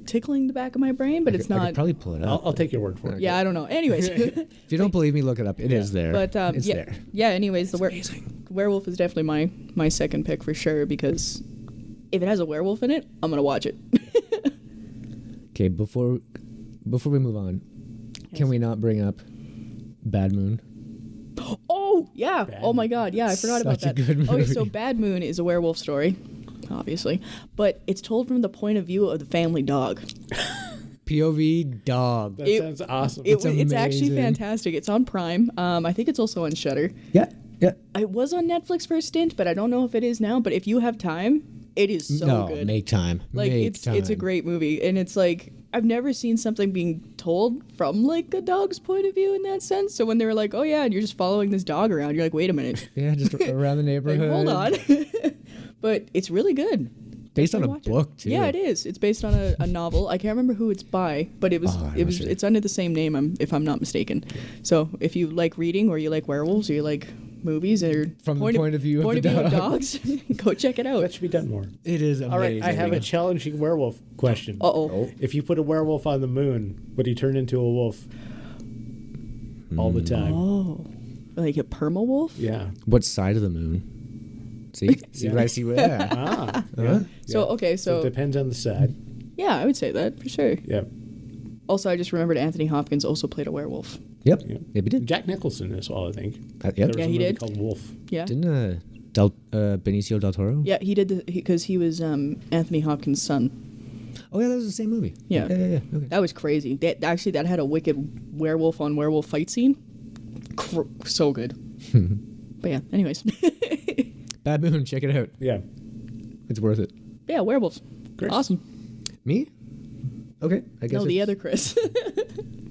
tickling the back of my brain, but it's I not. could probably pull it up. I'll take your word for it. Yeah, I don't know. Anyways, If you don't believe me, look it up. It is there. but it's yeah, there. yeah. Anyways, the amazing. werewolf is definitely my second pick for sure because if it has a werewolf in it, I'm gonna watch it. Okay, before we move on, can we not bring up Bad Moon? Oh yeah! Oh my God! Yeah, I forgot about Such a that. good Okay, so movie. Bad Moon is a werewolf story, obviously, but it's told from the point of view of the family dog. POV dog. That It- sounds awesome. It's actually amazing. fantastic. It's on Prime. I think it's also on Shudder. Yeah. It was on Netflix for a stint, but I don't know if it is now. But if you have time, it is so no, good. make time. Like Make it's a time. great movie, and it's like I've never seen something being told from like a dog's point of view in that sense. So when they were like, "Oh yeah," and you're just following this dog around, you're like, "Wait a minute, Yeah, just around the like, neighborhood. hold on." But it's really good. Based on a Watch it. book too. Yeah, it is. It's based on a novel. I can't remember who it's by, but it was Oh, I'm not sure. it's under the same name. If I'm not mistaken. So if you like reading or you like werewolves or you like movies or From the point of view of the of dogs, go check it out. That should be done more. It is amazing. All right, I have a challenging werewolf question. Uh-oh. If you put a werewolf on the moon, would he turn into a wolf all the time? Oh, like a perma wolf? Yeah. What side of the moon? See Yeah. what I see? Yeah. Ah. Uh-huh. So, okay, So it so depends on the side. yeah, I would say that for sure. Yeah. Also, I just remembered Anthony Hopkins also played a werewolf. Yep. Yeah. Yep, he did. Jack Nicholson as well, I think. Yep. There was Yeah, a he movie did. called Wolf. Yeah. Didn't Benicio del Toro? Yeah, he did because he was Anthony Hopkins' son. Oh yeah, that was the same movie. Yeah. Yeah. Okay. That was crazy. That had a wicked werewolf on werewolf fight scene. So good. But yeah, anyways. Bad Moon, check it out. Yeah. It's worth it. Yeah, werewolves. Chris? Awesome. Me? Okay, I guess. No, the it's- other Chris.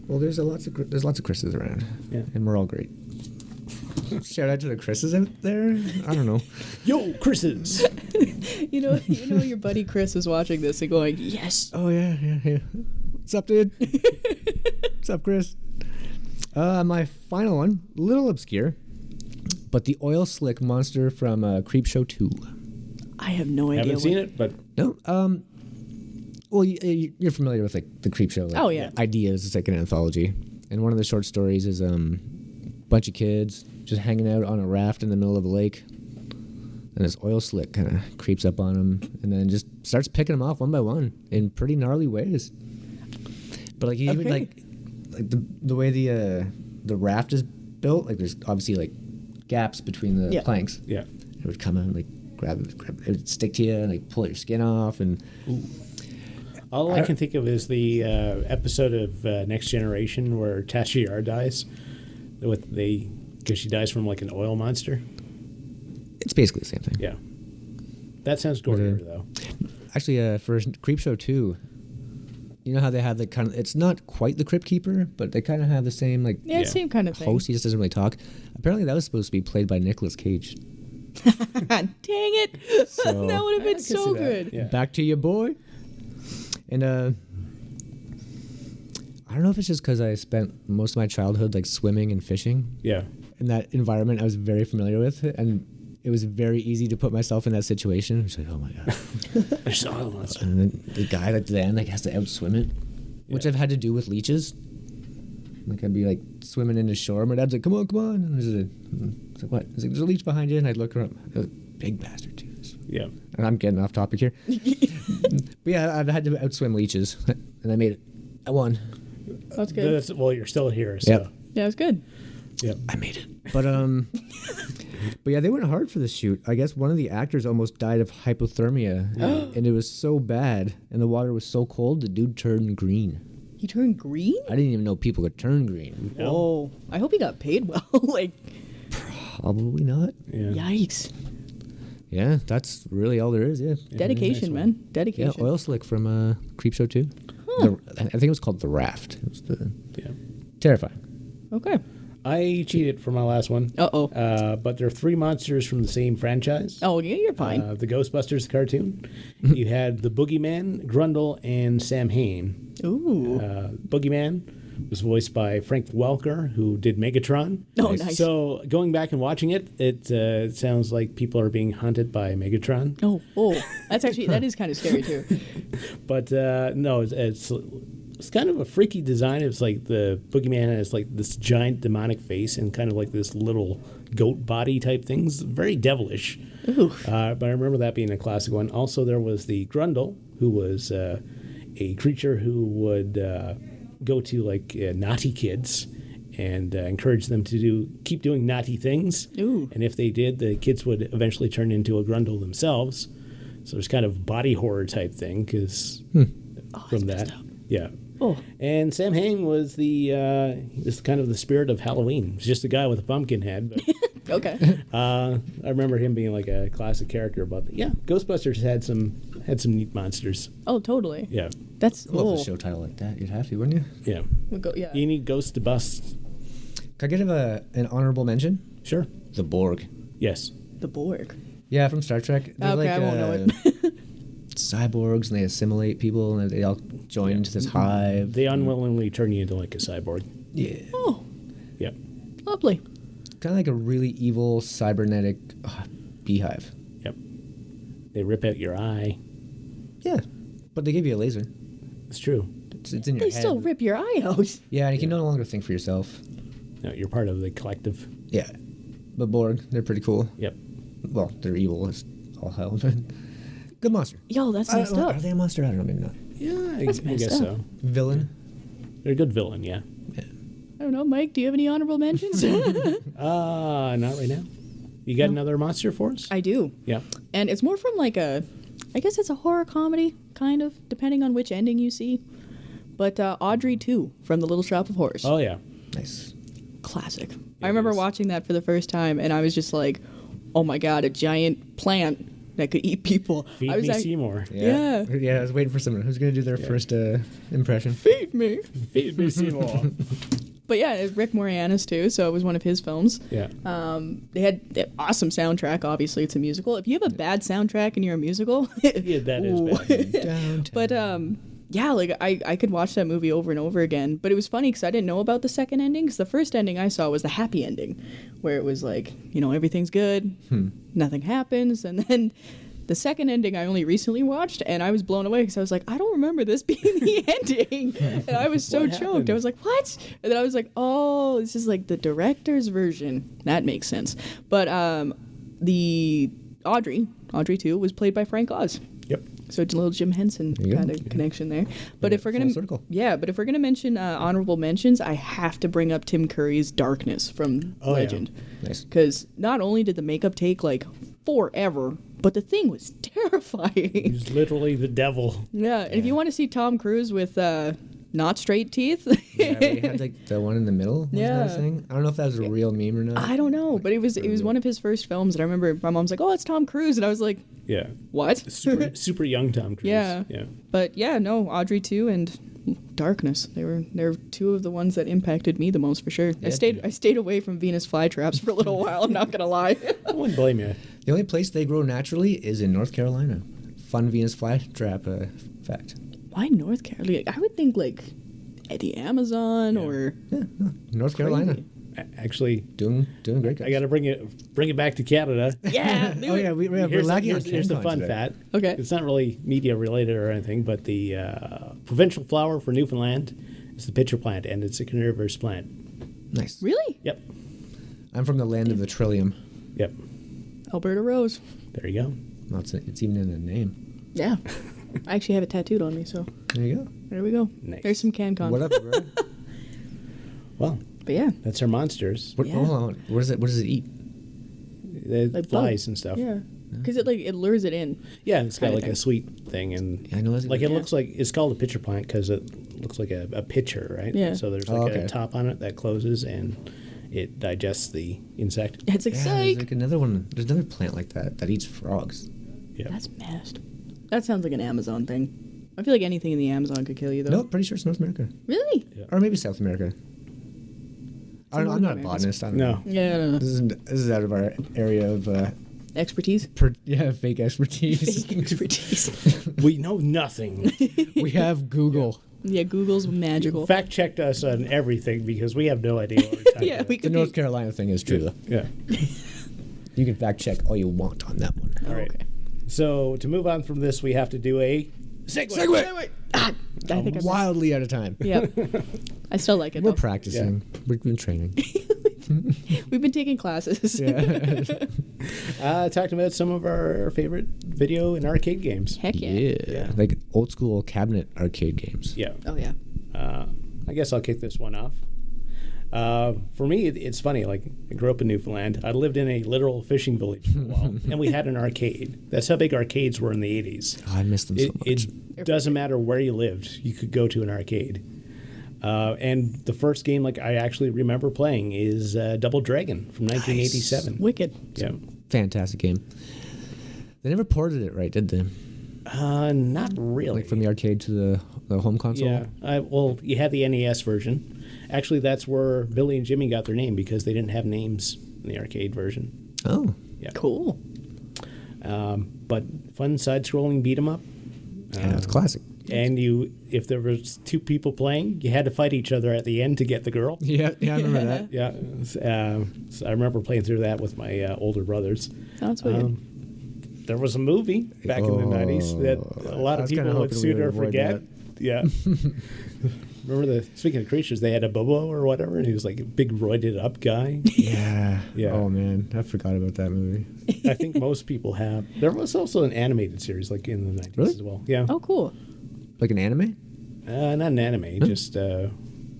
Well, there's lots of Chris's around. Yeah. And we're all great. Shout out to the Chris's out there. I don't know. Yo, Chris's. you know your buddy Chris is watching this and going, yes. Oh yeah. What's up, dude? What's up, Chris? My final one, a little obscure, but the oil slick monster from Creepshow 2. I have no idea. Haven't seen it, but No. Well, you're familiar with like the Creepshow. Like, Oh, yeah. Ideas. It's like an anthology, and one of the short stories is bunch of kids just hanging out on a raft in the middle of a lake, and this oil slick kind of creeps up on them, and then just starts picking them off one by one in pretty gnarly ways. But like even Okay. like the way the raft is built, like there's obviously like gaps between the Yeah. planks. yeah. It would come out and like grab it would stick to you and like pull your skin off and. All I can think of is the episode of Next Generation where Tasha Yar dies. Because she dies from like an oil monster. It's basically the same thing. Yeah. That sounds gorier, though. Actually, for Creepshow 2, you know how they have the kind of, it's not quite the Crypt Keeper, but they kind of have the same like Yeah, Yeah. same kind of thing. host. He just doesn't really talk. Apparently, that was supposed to be played by Nicolas Cage. Dang it. So- that would have I been can so see that. good. Yeah. Back to you, boy. And I don't know if it's just because I spent most of my childhood like swimming and fishing. Yeah. In that environment I was very familiar with, and it was very easy to put myself in that situation. It's like, oh my god. There's an oil monster. And then the guy at the end like has to outswim it, which Yeah. I've had to do with leeches. Like I'd be like swimming into shore. My dad's like, come on. And it's like, what? He's like, there's a leech behind you. And I'd look her up. It was a big bastard too. Yeah. And I'm getting off topic here. But yeah, I've had to outswim leeches, and I made it. I won. That's good. Well, you're still here, so. Yep. Yeah, it was good. Yep. I made it. But but yeah, they went hard for the shoot. I guess one of the actors almost died of hypothermia, and it was so bad, and the water was so cold, the dude turned green. He turned green? I didn't even know people could turn green. Oh, I hope he got paid well. like, Probably not. Yeah. yikes. Yeah, that's really all there is. Yeah, Dedication, nice man. one. yeah. Dedication. Oil slick from Creepshow 2. I think it was called The Raft. It was Yeah. terrifying. Okay. I cheated for my last one. Uh-oh. But there are 3 monsters from the same franchise. Oh, yeah, you're fine. The Ghostbusters cartoon. You had the Boogeyman, Grundle, and Sam Hain. Ooh. Boogeyman was voiced by Frank Welker, who did Megatron. Oh, nice. So going back and watching it, it sounds like people are being hunted by Megatron. Oh. That is kind of scary, too. But no, it's kind of a freaky design. It's like the Boogeyman has like this giant demonic face and kind of like this little goat body type things. Very devilish. Ooh. But I remember that being a classic one. Also, there was the Grundle, who was a creature who would go to like naughty kids and encourage them to keep doing naughty things. Ooh. And if they did, the kids would eventually turn into a Grundle themselves. So there's kind of body horror type thing because from that. Yeah. Oh. And Sam Hain was was kind of the spirit of Halloween. He's just a guy with a pumpkin head. But Okay. I remember him being like a classic character. But yeah, Ghostbusters had some neat monsters. Oh, totally. Yeah, That's I love a show title like that. You'd have to, wouldn't you? yeah. We'll go, yeah. You need ghosts to bust. Can I get an honorable mention? Sure. The Borg. Yes. The Borg. Yeah, from Star Trek. They're Okay, I won't know it. cyborgs, and they assimilate people, and they all join into this hive. They unwillingly turn you into like a cyborg. Yeah. Oh, Yeah. lovely. kind of like a really evil cybernetic beehive. Yep. They rip out your eye. Yeah, but they give you a laser. It's true. It's in your They head. still rip your eye out. Yeah, and you can no longer think for yourself. No, you're part of the collective. Yeah, but Borg, they're pretty cool. Yep. Well, they're evil as all hell, but good monster. Yo, that's messed up. Are they a monster? I don't know, maybe not. Yeah, I That's guess messed so. up. Villain? They're a good villain, yeah. I don't know, Mike. Do you have any honorable mentions? Not right now. You got another monster for us? I do. Yeah. And it's more from like I guess it's a horror comedy, kind of, depending on which ending you see. But Audrey 2 from The Little Shop of Horrors. Oh, yeah. Nice. Classic. I remember is. watching that for the first time, and I was just like, oh my god, a giant plant that could eat people. Feed I was me like, Seymour. Yeah. Yeah, I was waiting for someone who's going to do their first impression. Feed me. Feed me Seymour. But yeah, it's Rick Moranis too, so it was one of his films. Yeah. They had an awesome soundtrack. Obviously, it's a musical. If you have a bad soundtrack and you're a musical, Yeah, that is ooh. bad. Downtown. But yeah, like I could watch that movie over and over again. But it was funny because I didn't know about the second ending. Because the first ending I saw was the happy ending, where it was like, you know, everything's good, nothing happens, and then the second ending I only recently watched, and I was blown away because I was like, I don't remember this being the ending, and I was so What choked. happened? I was like, what? And then I was like, oh, this is like the director's version. That makes sense. But the Audrey 2 was played by Frank Oz. Yep. So it's a little Jim Henson There you go. kind of connection there. But if we're full gonna circle. but if we're gonna mention honorable mentions, I have to bring up Tim Curry's Darkness from Oh, yeah. Legend, Nice. because not only did the makeup take like forever, but the thing was terrifying. He's literally the devil. Yeah, and if you want to see Tom Cruise with not straight teeth, Yeah, we had like the one in the middle. Was Yeah. that a thing? I don't know if that was a real meme or not. I don't know, but it was one of his first films, and I remember my mom's like, "Oh, it's Tom Cruise," and I was like, Yeah. "What?" Super young Tom Cruise. Yeah. Yeah. But yeah, no, Audrey 2 and Darkness. They're two of the ones that impacted me the most for sure. I stayed away from Venus flytraps for a little while. I'm not gonna lie. I wouldn't blame you. The only place they grow naturally is in North Carolina. Fun Venus flytrap fact. Why North Carolina? I would think like at the Amazon or Yeah, no, North Carolina. Crazy. Actually, Doing great, guys. I got to bring it back to Canada. Yeah. Oh yeah, we're lacking on Here's the CanCon fun today. fact. Okay. It's not really media related or anything, but the provincial flower for Newfoundland is the pitcher plant, and it's a carnivorous plant. Nice. Really? Yep. I'm from the land of the trillium. Yep. Alberta Rose. There you go. Well, it's even in the name. Yeah. I actually have it tattooed on me, so There you go. there we go. Nice. There's some CanCon. What up, bro? Well, But yeah. that's our monsters. Yeah. Hold on. What does it eat? The Like flies bugs. and stuff. Yeah. Because it lures it in. Yeah, it's got Kinda like thing. a sweet thing, and Yeah, I know. like it Yeah. looks like it's called a pitcher plant because it looks like a pitcher, right? Yeah. So there's Oh, like okay. a top on it that closes and it digests the insect. It's like, Yeah, psych. there's like another one. There's another plant like that eats frogs. Yeah. That's messed. That sounds like an Amazon thing. I feel like anything in the Amazon could kill you, though. No, pretty sure it's North America. Really? Or maybe South America. I'm North not a America. botanist. I don't No. know. Yeah, I don't know. This is out of our area of Expertise? fake expertise. Fake expertise. We know nothing. We have Google. Yeah, Google's magical. Fact checked us on everything because we have no idea what we're talking Yeah, about. we The could North be. Carolina thing is true, though. Yeah. You can fact check all you want on that one. All right. Okay. So to move on from this, we have to do a segue. Ah, I think I Wildly out of time. Yeah. I still like it, We're though. practicing. We've been training. We've been taking classes. Yeah. Talking about some of our favorite video and arcade games. Heck yeah. Yeah. Like old school cabinet arcade games. Yeah. Oh, yeah. I guess I'll kick this one off. For me, it's funny. Like, I grew up in Newfoundland. I lived in a literal fishing village for a while, and we had an arcade. That's how big arcades were in the 80s. Oh, I miss them so much. It doesn't matter where you lived, you could go to an arcade. And the first game like I actually remember playing is Double Dragon from 1987. Wicked. Yeah. Fantastic game. They never ported it right, did they? Not really. Like from the arcade to the home console? Yeah. Well, you had the NES version. Actually, that's where Billy and Jimmy got their name because they didn't have names in the arcade version. Oh. Yeah. Cool. But fun side-scrolling beat 'em up. Yeah, it's classic. And if there was two people playing, you had to fight each other at the end to get the girl. Yeah, I remember that. Yeah, so I remember playing through that with my older brothers. That's weird. There was a movie back in the 90s that a lot of people would sooner forget. Yeah. Remember speaking of creatures, they had a Bobo or whatever, and he was like a big roided up guy. Yeah. Yeah. Oh man, I forgot about that movie. I think most people have. There was also an animated series like in the 90s as well. Yeah. Oh, cool. Like an anime? Not an anime, just it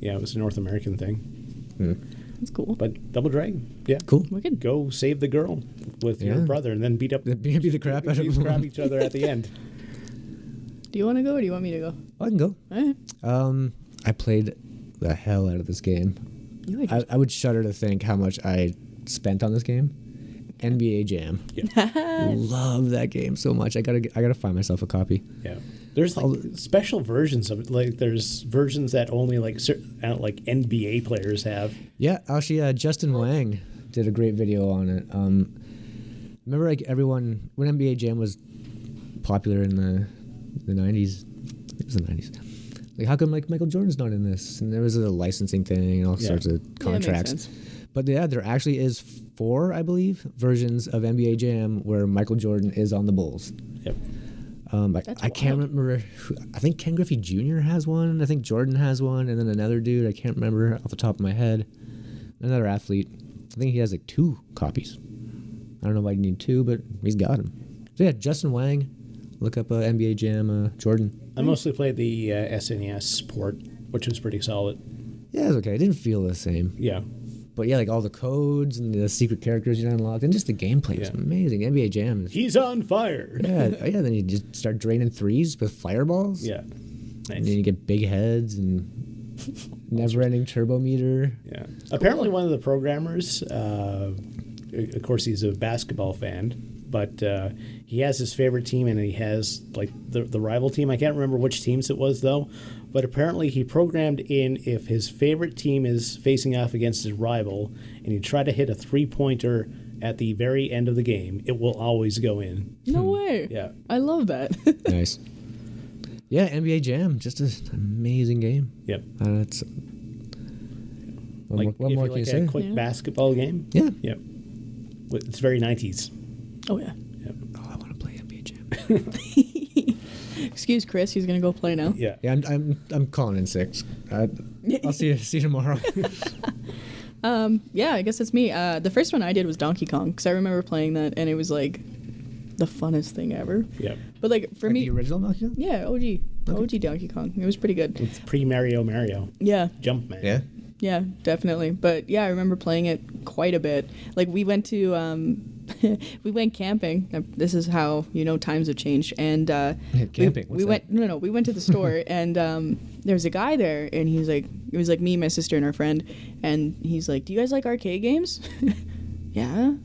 was a North American thing. That's cool. But Double Dragon, yeah, Cool. Wicked. go save the girl with your Yeah. brother, and then beat the crap out of him. grab each other at the end. Do you want to go or do you want me to go? I can go. All right. I played the hell out of this game. You would I would shudder to think how much I spent on this game. NBA Jam. Yeah, Love that game so much. I gotta find myself a copy. yeah. There's like special versions of it. Like there's versions that only like certain like NBA players have. Yeah, actually, Justin Wang did a great video on it. Remember, like everyone when NBA Jam was popular in the 90s. I think it was the 90s. Like, how come like Michael Jordan's not in this? And there was a licensing thing and all sorts of contracts. makes sense. But yeah, there actually is 4, I believe, versions of NBA Jam where Michael Jordan is on the Bulls. Yep. I can't remember. I think Ken Griffey Jr. has one. I think Jordan has one, and then another dude I can't remember off the top of my head. Another athlete. I think he has like 2 copies. I don't know why you need 2, but he's got them. So yeah, Justin Wang. Look up NBA Jam Jordan. I mostly played the SNES port, which was pretty solid. Yeah, it's okay. It didn't feel the same. Yeah. But yeah, like all the codes and the secret characters you unlocked, and just the gameplay was amazing. NBA Jam is. He's on fire. Yeah. Then you just start draining threes with fireballs. Yeah. And Nice. then you get big heads and never-ending turbo meter. Yeah. Apparently, one of the programmers, of course, he's a basketball fan, but he has his favorite team, and he has like the rival team. I can't remember which teams it was though, but apparently he programmed in if his favorite team is facing off against his rival, and you try to hit a 3-pointer at the very end of the game, it will always go in. No way. Yeah. I love that. Nice. Yeah, NBA Jam, just an amazing game. Yep. It's Like what if more you can you like say? a quick basketball game. Yeah. Yep. It's very 90s. Oh, yeah. Yep. Oh, I want to play NBA Jam. Excuse Chris. He's going to go play now. Yeah. Yeah, I'm calling in sick. I'll see you tomorrow. Yeah, I guess it's me. The first one I did was Donkey Kong, because I remember playing that, and it was like the funnest thing ever. Yep. But like for Like me, the original Donkey Kong? yeah, OG Donkey Kong. It was pretty good. It's pre-Mario Yeah, Jumpman. Yeah. yeah, definitely. But yeah, I remember playing it quite a bit. Like we went to we went camping. This is how times have changed. And Camping. we went we went to the store, and there was a guy there, and he was like, it was like me, my sister, and our friend, and he's like, "Do you guys like arcade games?" Yeah.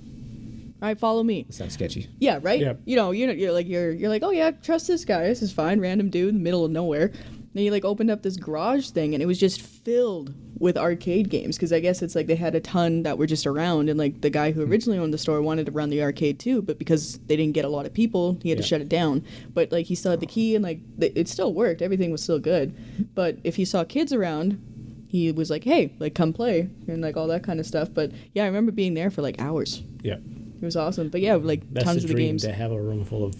All right, follow me. Sounds sketchy. Yeah, right. Yep. You're like, oh yeah, trust this guy. This is fine. Random dude in the middle of nowhere. Then he like opened up this garage thing, and it was just filled with arcade games, because I guess it's like they had a ton that were just around, and like the guy who originally owned the store wanted to run the arcade too, but because they didn't get a lot of people, he had to shut it down. But like he still had the key, and like it still worked. Everything was still good. But if he saw kids around, he was like, hey, like come play, and like all that kind of stuff. But yeah, I remember being there for like hours. Yeah. It was awesome. But yeah, like That's tons the of the dream, games. to have a room full of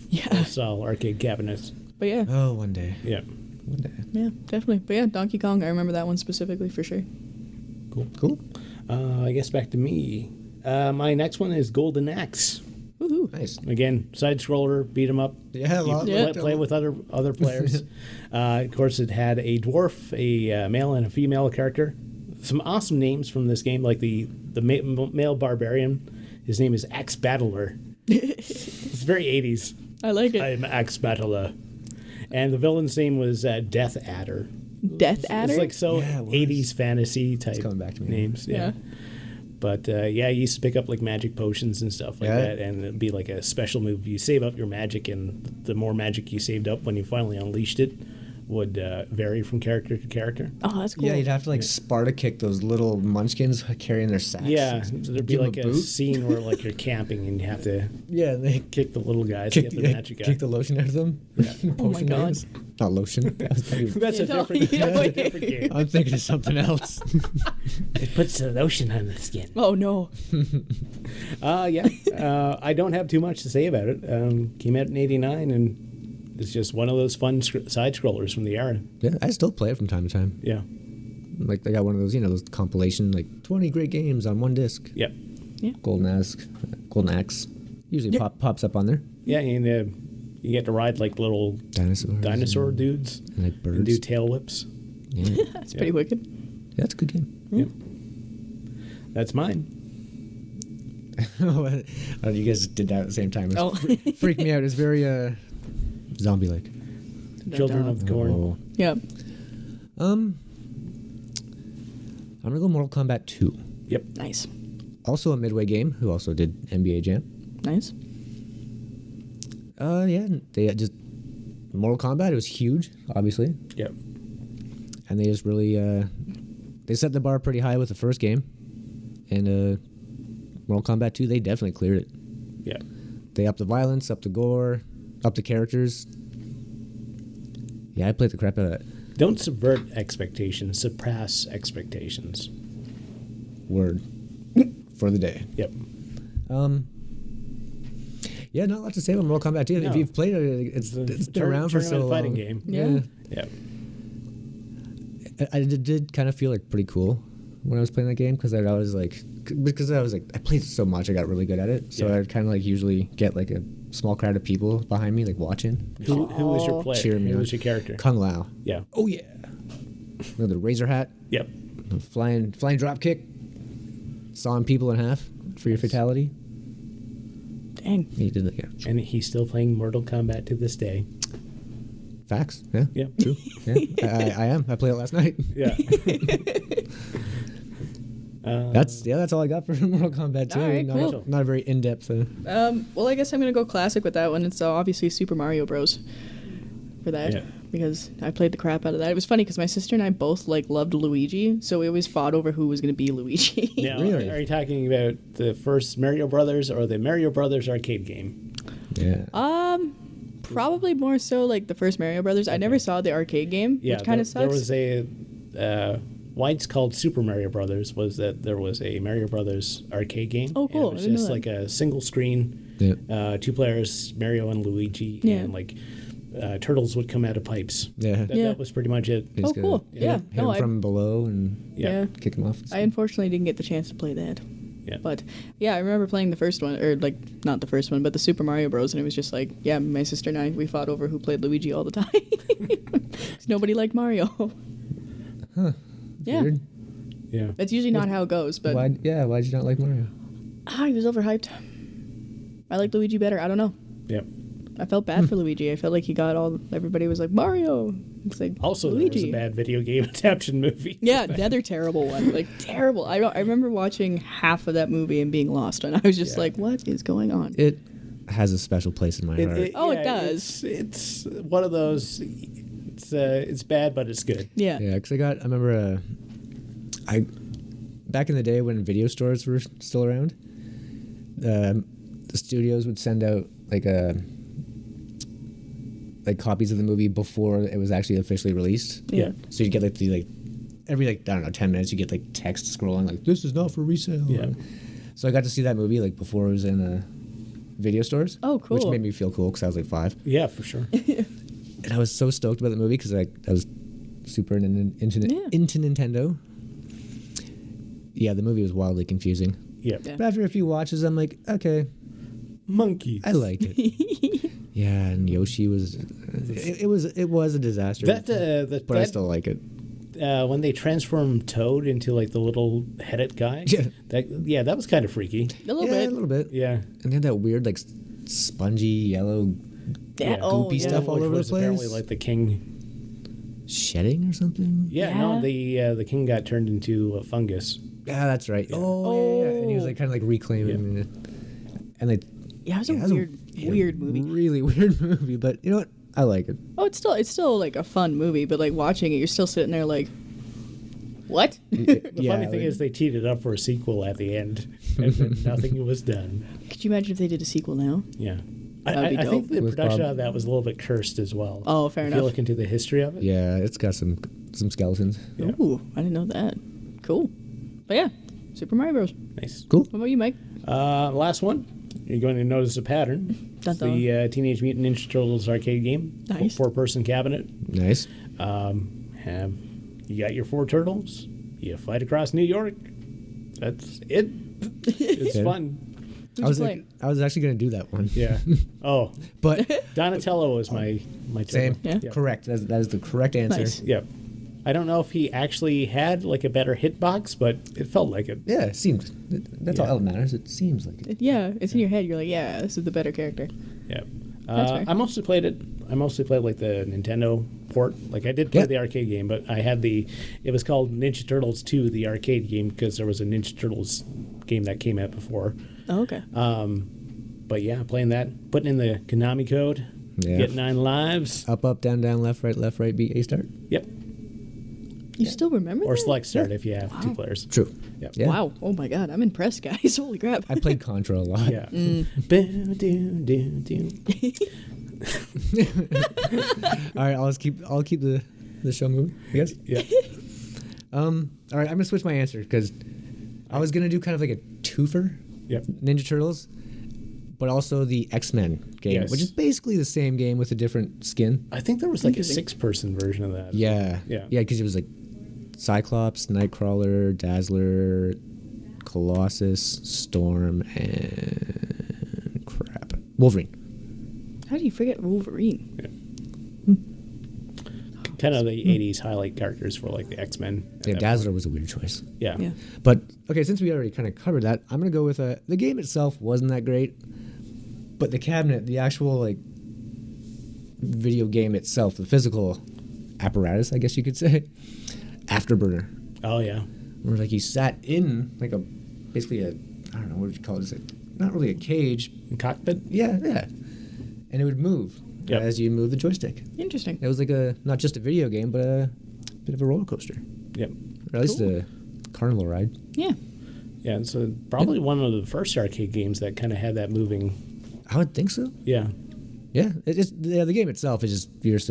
style arcade cabinets. But yeah. Oh, one day. Yeah. One day. Yeah, definitely. But yeah, Donkey Kong, I remember that one specifically for sure. Cool. I guess back to me. My next one is Golden Axe. Woohoo. Nice. Again, side scroller, beat 'em up. Yeah, Play with other players. Of course, it had a dwarf, a male, and a female character. Some awesome names from this game, like the male barbarian. His name is Axe Battler. It's very 80s. I like it. I'm Axe Battler. And the villain's name was Death Adder. Death Adder? It's like so Yeah, it was. 80s fantasy type coming back to me. names. Yeah. But yeah, you used to pick up like magic potions and stuff like that, and it'd be like a special move. You save up your magic, and the more magic you saved up when you finally unleashed it would vary from character to character. Oh, that's cool. Yeah, you'd have to like Sparta kick those little munchkins carrying their sacks. Yeah, there'd be Give 'em like a boot. scene where like you're camping and you have to Yeah, they kick the little guys to kick get the magic out. kick the lotion out of them. Oh my Potion God. names. Not lotion. That's a Yeah, different, yeah. that's a different game. I'm thinking of something else. It puts the lotion on the skin. Oh no. Yeah. I don't have too much to say about it. Came out in '89, and it's just one of those fun side scrollers from the era. Yeah, I still play it from time to time. Yeah. Like they got one of those, those compilation, like 20 great games on one disc. Yep. Golden Axe usually pops up on there. Yeah, and you get to ride like little dinosaur dudes and like birds. and do tail whips. Yeah, That's pretty wicked. that's a good game. Yep. That's mine. Oh, you guys did that at the same time. It Oh. freaked me out. It's very zombie-like. Children of the Corn. Oh. Yeah. I'm gonna go Mortal Kombat 2. Yep. Nice. Also a Midway game, who also did NBA Jam. Nice. Yeah, they just Mortal Kombat. It was huge, obviously, Yep. and they just really they set the bar pretty high with the first game, and Mortal Kombat 2 they definitely cleared it. Yeah. They upped the violence, upped the gore, upped the characters. Yeah, I played the crap out of that. Don't subvert expectations. Surpass expectations. Word for the day. Yep. Yeah, not a lot to say about Mortal Kombat 2. No. If you've played it, it's been around for so long. Fighting game. Yeah. Yep. I did kind of feel like pretty cool when I was playing that game because I was like I played it so much I got really good at it. So Yeah. I'd kind of like usually get like a small crowd of people behind me like watching. Who was your player? Cheer me Who on. was your character? Kung Lao. Yeah. Oh yeah. The razor hat, Yep. the flying drop kick, sawing people in half for your fatality. Dang. He did that. Yeah. And he's still playing Mortal Kombat to this day. Facts. Yeah. Yeah. True. Yeah. I am. I played it last night. Yeah. That's all I got for Mortal Kombat 2. All right, not, cool. not a very in-depth. Well, I guess I'm gonna go classic with that one. It's obviously Super Mario Bros. For that, Yeah. because I played the crap out of that. It was funny because my sister and I both loved Luigi, so we always fought over who was gonna be Luigi. Now, Really? are you talking about the first Mario Brothers or the Mario Brothers arcade game? Yeah. Probably more so like the first Mario Brothers. I never saw the arcade game, Yeah. which kind of There sucks. was a why it's called Super Mario Brothers was that there was a Mario Brothers arcade game. Oh, cool. And it I didn't was just know like a single screen, Yeah. 2 players, Mario and Luigi, Yeah. and turtles would come out of pipes. Yeah. Yeah. That was pretty much it. You just Oh, gotta cool. Yeah. Hit No, him from below and yeah. kick him off. I unfortunately didn't get the chance to play that. Yeah. But yeah, I remember playing the first one, or not the first one, but the Super Mario Bros. And it was just my sister and I, we fought over who played Luigi all the time. 'Cause nobody liked Mario. Huh. Yeah. Weird. Yeah. That's usually not how it goes, but Why'd you not like Mario? he was overhyped. I like Luigi better. I don't know. Yep. I felt bad for Luigi. I felt like he got everybody was like, Mario. It's like, Also, there Luigi. was a bad video game adaptation movie. Yeah, another terrible one. Terrible. I remember watching half of that movie and being lost, and I was just Yeah. what is going on? It has a special place in my heart. It does. It's one of those. It's bad, but it's good. Yeah. Yeah, because I remember, back in the day when video stores were still around, the studios would send out copies of the movie before it was actually officially released. Yeah. So you'd get every I don't know 10 minutes you get text scrolling this is not for resale. Yeah. So I got to see that movie before it was in video stores. Oh, cool. Which made me feel cool because I was 5. Yeah, for sure. And I was so stoked about the movie because I was super into Nintendo. Yeah, the movie was wildly confusing. Yeah. Yeah. But after a few watches, I'm like, okay, Monkeys. I like it. Yeah, and Yoshi was. It was a disaster. But I still like it. When they transformed Toad into the little headed guy. Yeah. That was kind of freaky. A little Yeah, bit. a little bit. Yeah. And they had that weird spongy yellow Yeah. Oh, goopy yeah. stuff all Which over the was place. apparently the king. Shedding or something. Yeah, no, the king got turned into a fungus. Yeah, that's right. Yeah. Oh, yeah. And he was kind of reclaiming it. And they. Yeah, it was Yeah, a that was weird movie. Really weird movie, but you know what? I like it. Oh, it's still a fun movie, but watching it, you're still sitting there what? The funny thing is they teed it up for a sequel at the end, and then nothing was done. Could you imagine if they did a sequel now? Yeah. That'd be I think dope. the With production Bob. of that was a little bit cursed as well. Oh, fair if enough. you look into the history of it. Yeah, it's got some skeletons. Yeah. Ooh, I didn't know that. Cool. But yeah, Super Mario Bros. Nice. Cool. What about you, Mike? Last one. You're going to notice a pattern. Dun, It's the Teenage Mutant Ninja Turtles arcade game. Nice. 4-person cabinet. Nice. You got your 4 turtles. You fight across New York. That's it. It's Okay. fun. Who'd you play? I was actually going to do that one. Yeah. Oh, But Donatello is my turtle. same. Yeah. Correct. That is the correct answer. Nice. Yep. I don't know if he actually had like a better hitbox, but it felt like it. Yeah, it seemed. That's Yeah. all that matters. It seems like it. Yeah, it's in your head. You're like, yeah, this is the better character. Yeah. That's fair. I mostly played like the Nintendo port. Like I did play Yeah. the arcade game, but I had it was called Ninja Turtles 2, the arcade game, because there was a Ninja Turtles game that came out before. Oh, okay. But yeah, playing that, putting in the Konami code, Yeah. get 9 lives. Up, up, down, down, left, right, B, A start. Yep. You still remember Or that? select start if you have 2 players. True. Yep. Yeah. Wow. Oh my God. I'm impressed, guys. Holy crap. I played Contra a lot. Yeah. Ba-do-do-do. All right, I'll keep the show moving, I guess. Yeah. All right, I'm gonna switch my answer because I was gonna do kind of like a twofer, Yep. Ninja Turtles, but also the X-Men game, Yes. which is basically the same game with a different skin. I think there was like a Interesting. 6-person version of that. Yeah, Yeah. because it was like Cyclops, Nightcrawler, Dazzler, Colossus, Storm, and crap, Wolverine. How do you forget Wolverine? Kind of the 80s highlight characters for like the X-Men. at Yeah, that Dazzler point. was a weird choice. Yeah. Yeah. But okay, since we already kind of covered that, I'm gonna go with the game itself wasn't that great, but the cabinet, the actual like video game itself, the physical apparatus, I guess you could say, Afterburner, Oh, yeah. where like you sat in like basically I don't know what would you call it, it's like, not really a cage, Cockpit? yeah, and it would move Yep. as you move the joystick. Interesting. It was like not just a video game, but a bit of a roller coaster, Yep. or at least Cool. a carnival ride. Yeah. Yeah, and so probably one of the first arcade games that kind of had that moving. I would think so. Yeah. Yeah, the game itself is just you're just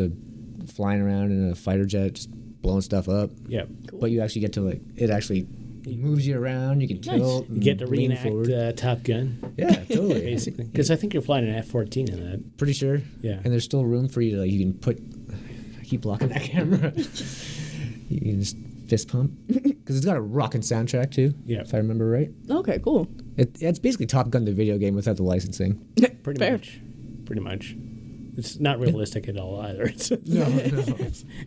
flying around in a fighter jet, just blowing stuff up. Yeah. Cool. But you actually get to like it actually moves you around. You can tilt. You get to and lean reenact forward. Top Gun, Yeah, totally. basically. Because I think you're flying an F-14 in that. Pretty sure. Yeah. And there's still room for you to like you can put. I keep blocking that camera. You can just fist pump because it's got a rocking soundtrack too. Yeah. If I remember right. Okay, cool. It's basically Top Gun the video game without the licensing. Pretty Fair. much. Pretty much. It's not realistic at all either. It's No.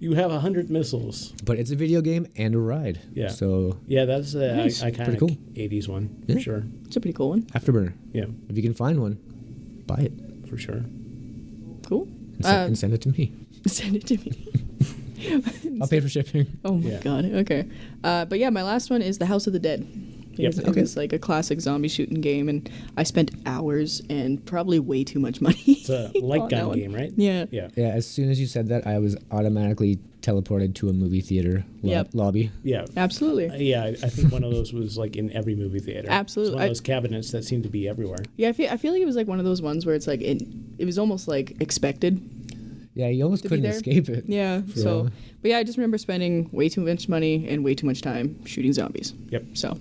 you have 100 missiles. But it's a video game and a ride. Yeah. So Yeah, that's a Nice. iconic Pretty cool. 80s one, Yeah. for sure. It's a pretty cool one. Afterburner. Yeah, If you can find one, buy it for sure. Cool. and send it to me. Send it to me. I'll pay for shipping. Oh my Yeah. God. Okay. But yeah, my last one is The House of the Dead. Because Yep. It was like a classic zombie shooting game, and I spent hours and probably way too much money. It's a light on that gun one. game, right? Yeah. Yeah. Yeah, as soon as you said that, I was automatically teleported to a movie theater Yep. lobby. Yeah. Absolutely. Yeah, I think one of those was like in every movie theater. Absolutely. It's one of those cabinets that seem to be everywhere. Yeah, I feel like it was like one of those ones where it's like it was almost like expected. Yeah, you almost To be couldn't there? escape it. Yeah. For So, a while. but yeah, I just remember spending way too much money and way too much time shooting zombies. Yep. So.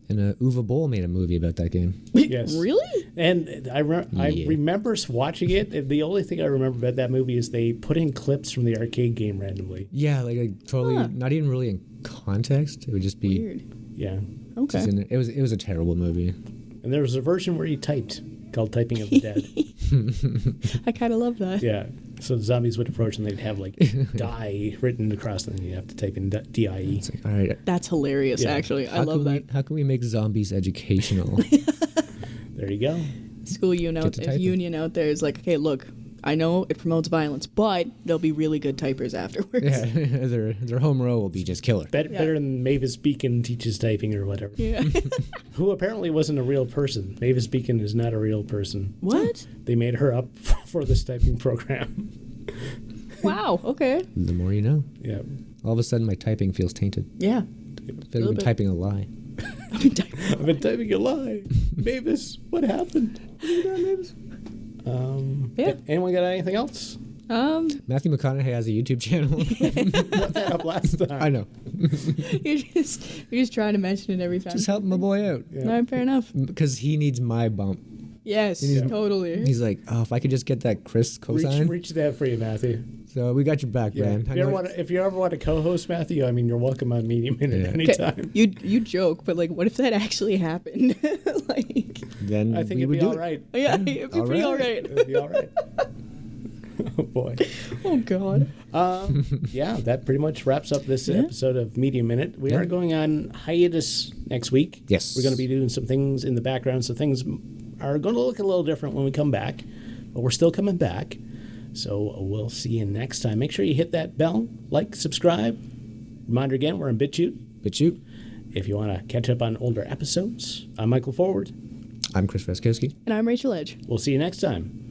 And Uwe Boll made a movie about that game. Yes. Really? And I Yeah. remember watching it. And the only thing I remember about that movie is they put in clips from the arcade game randomly. Yeah, like totally, Huh. not even really in context. It would just be Weird. Yeah. Okay. just in there. It was a terrible movie. And there was a version where he typed called Typing of the Dead. I kind of love that. Yeah. So the zombies would approach and they'd have like die written across them, and you have to type in DIE. It's like, all right, That's hilarious, Yeah. actually. I love that. How can we make zombies educational? There you go. School Get to typing. union out there is like, okay, look, I know it promotes violence, but there'll be really good typers afterwards. yeah, their home row will be just killer. Better than Mavis Beacon teaches typing or whatever. Yeah. Who apparently wasn't a real person. Mavis Beacon is not a real person. What? They made her up for this typing program. Wow. Okay. The more you know. Yeah. All of a sudden, my typing feels tainted. Yeah. I feel like I've Little been bit. typing a lie. I've been typing. I've been typing a lie. Mavis, what happened? What have you done, Mavis? Yeah. Anyone got anything else? Matthew McConaughey has a YouTube channel. Brought that up last time. I know. you're just trying to mention it every time. Just help my boy out. Yeah. No, fair enough. Because he needs my bump. Yes, totally. He's like, oh, if I could just get that Chris cosign. Reach that for you, Matthew. So we got your back, Yeah. man. If you ever want to co-host, Matthew, I mean, you're welcome on Media Minute Yeah. anytime. You joke, but like, what if that actually happened? Like, Then I think we it'd would be do all it. right. yeah, it'd be pretty all right. It'd be all right. Oh, boy. Oh God. Yeah, that pretty much wraps up this episode of Media Minute. We are going on hiatus next week. Yes. We're going to be doing some things in the background, so things are going to look a little different when we come back, but we're still coming back. So we'll see you next time. Make sure you hit that bell, like, subscribe. Reminder again, we're on BitChute. BitChute. If you want to catch up on older episodes, I'm Michael Forward. I'm Chris Raczkowski. And I'm Rachel Edge. We'll see you next time.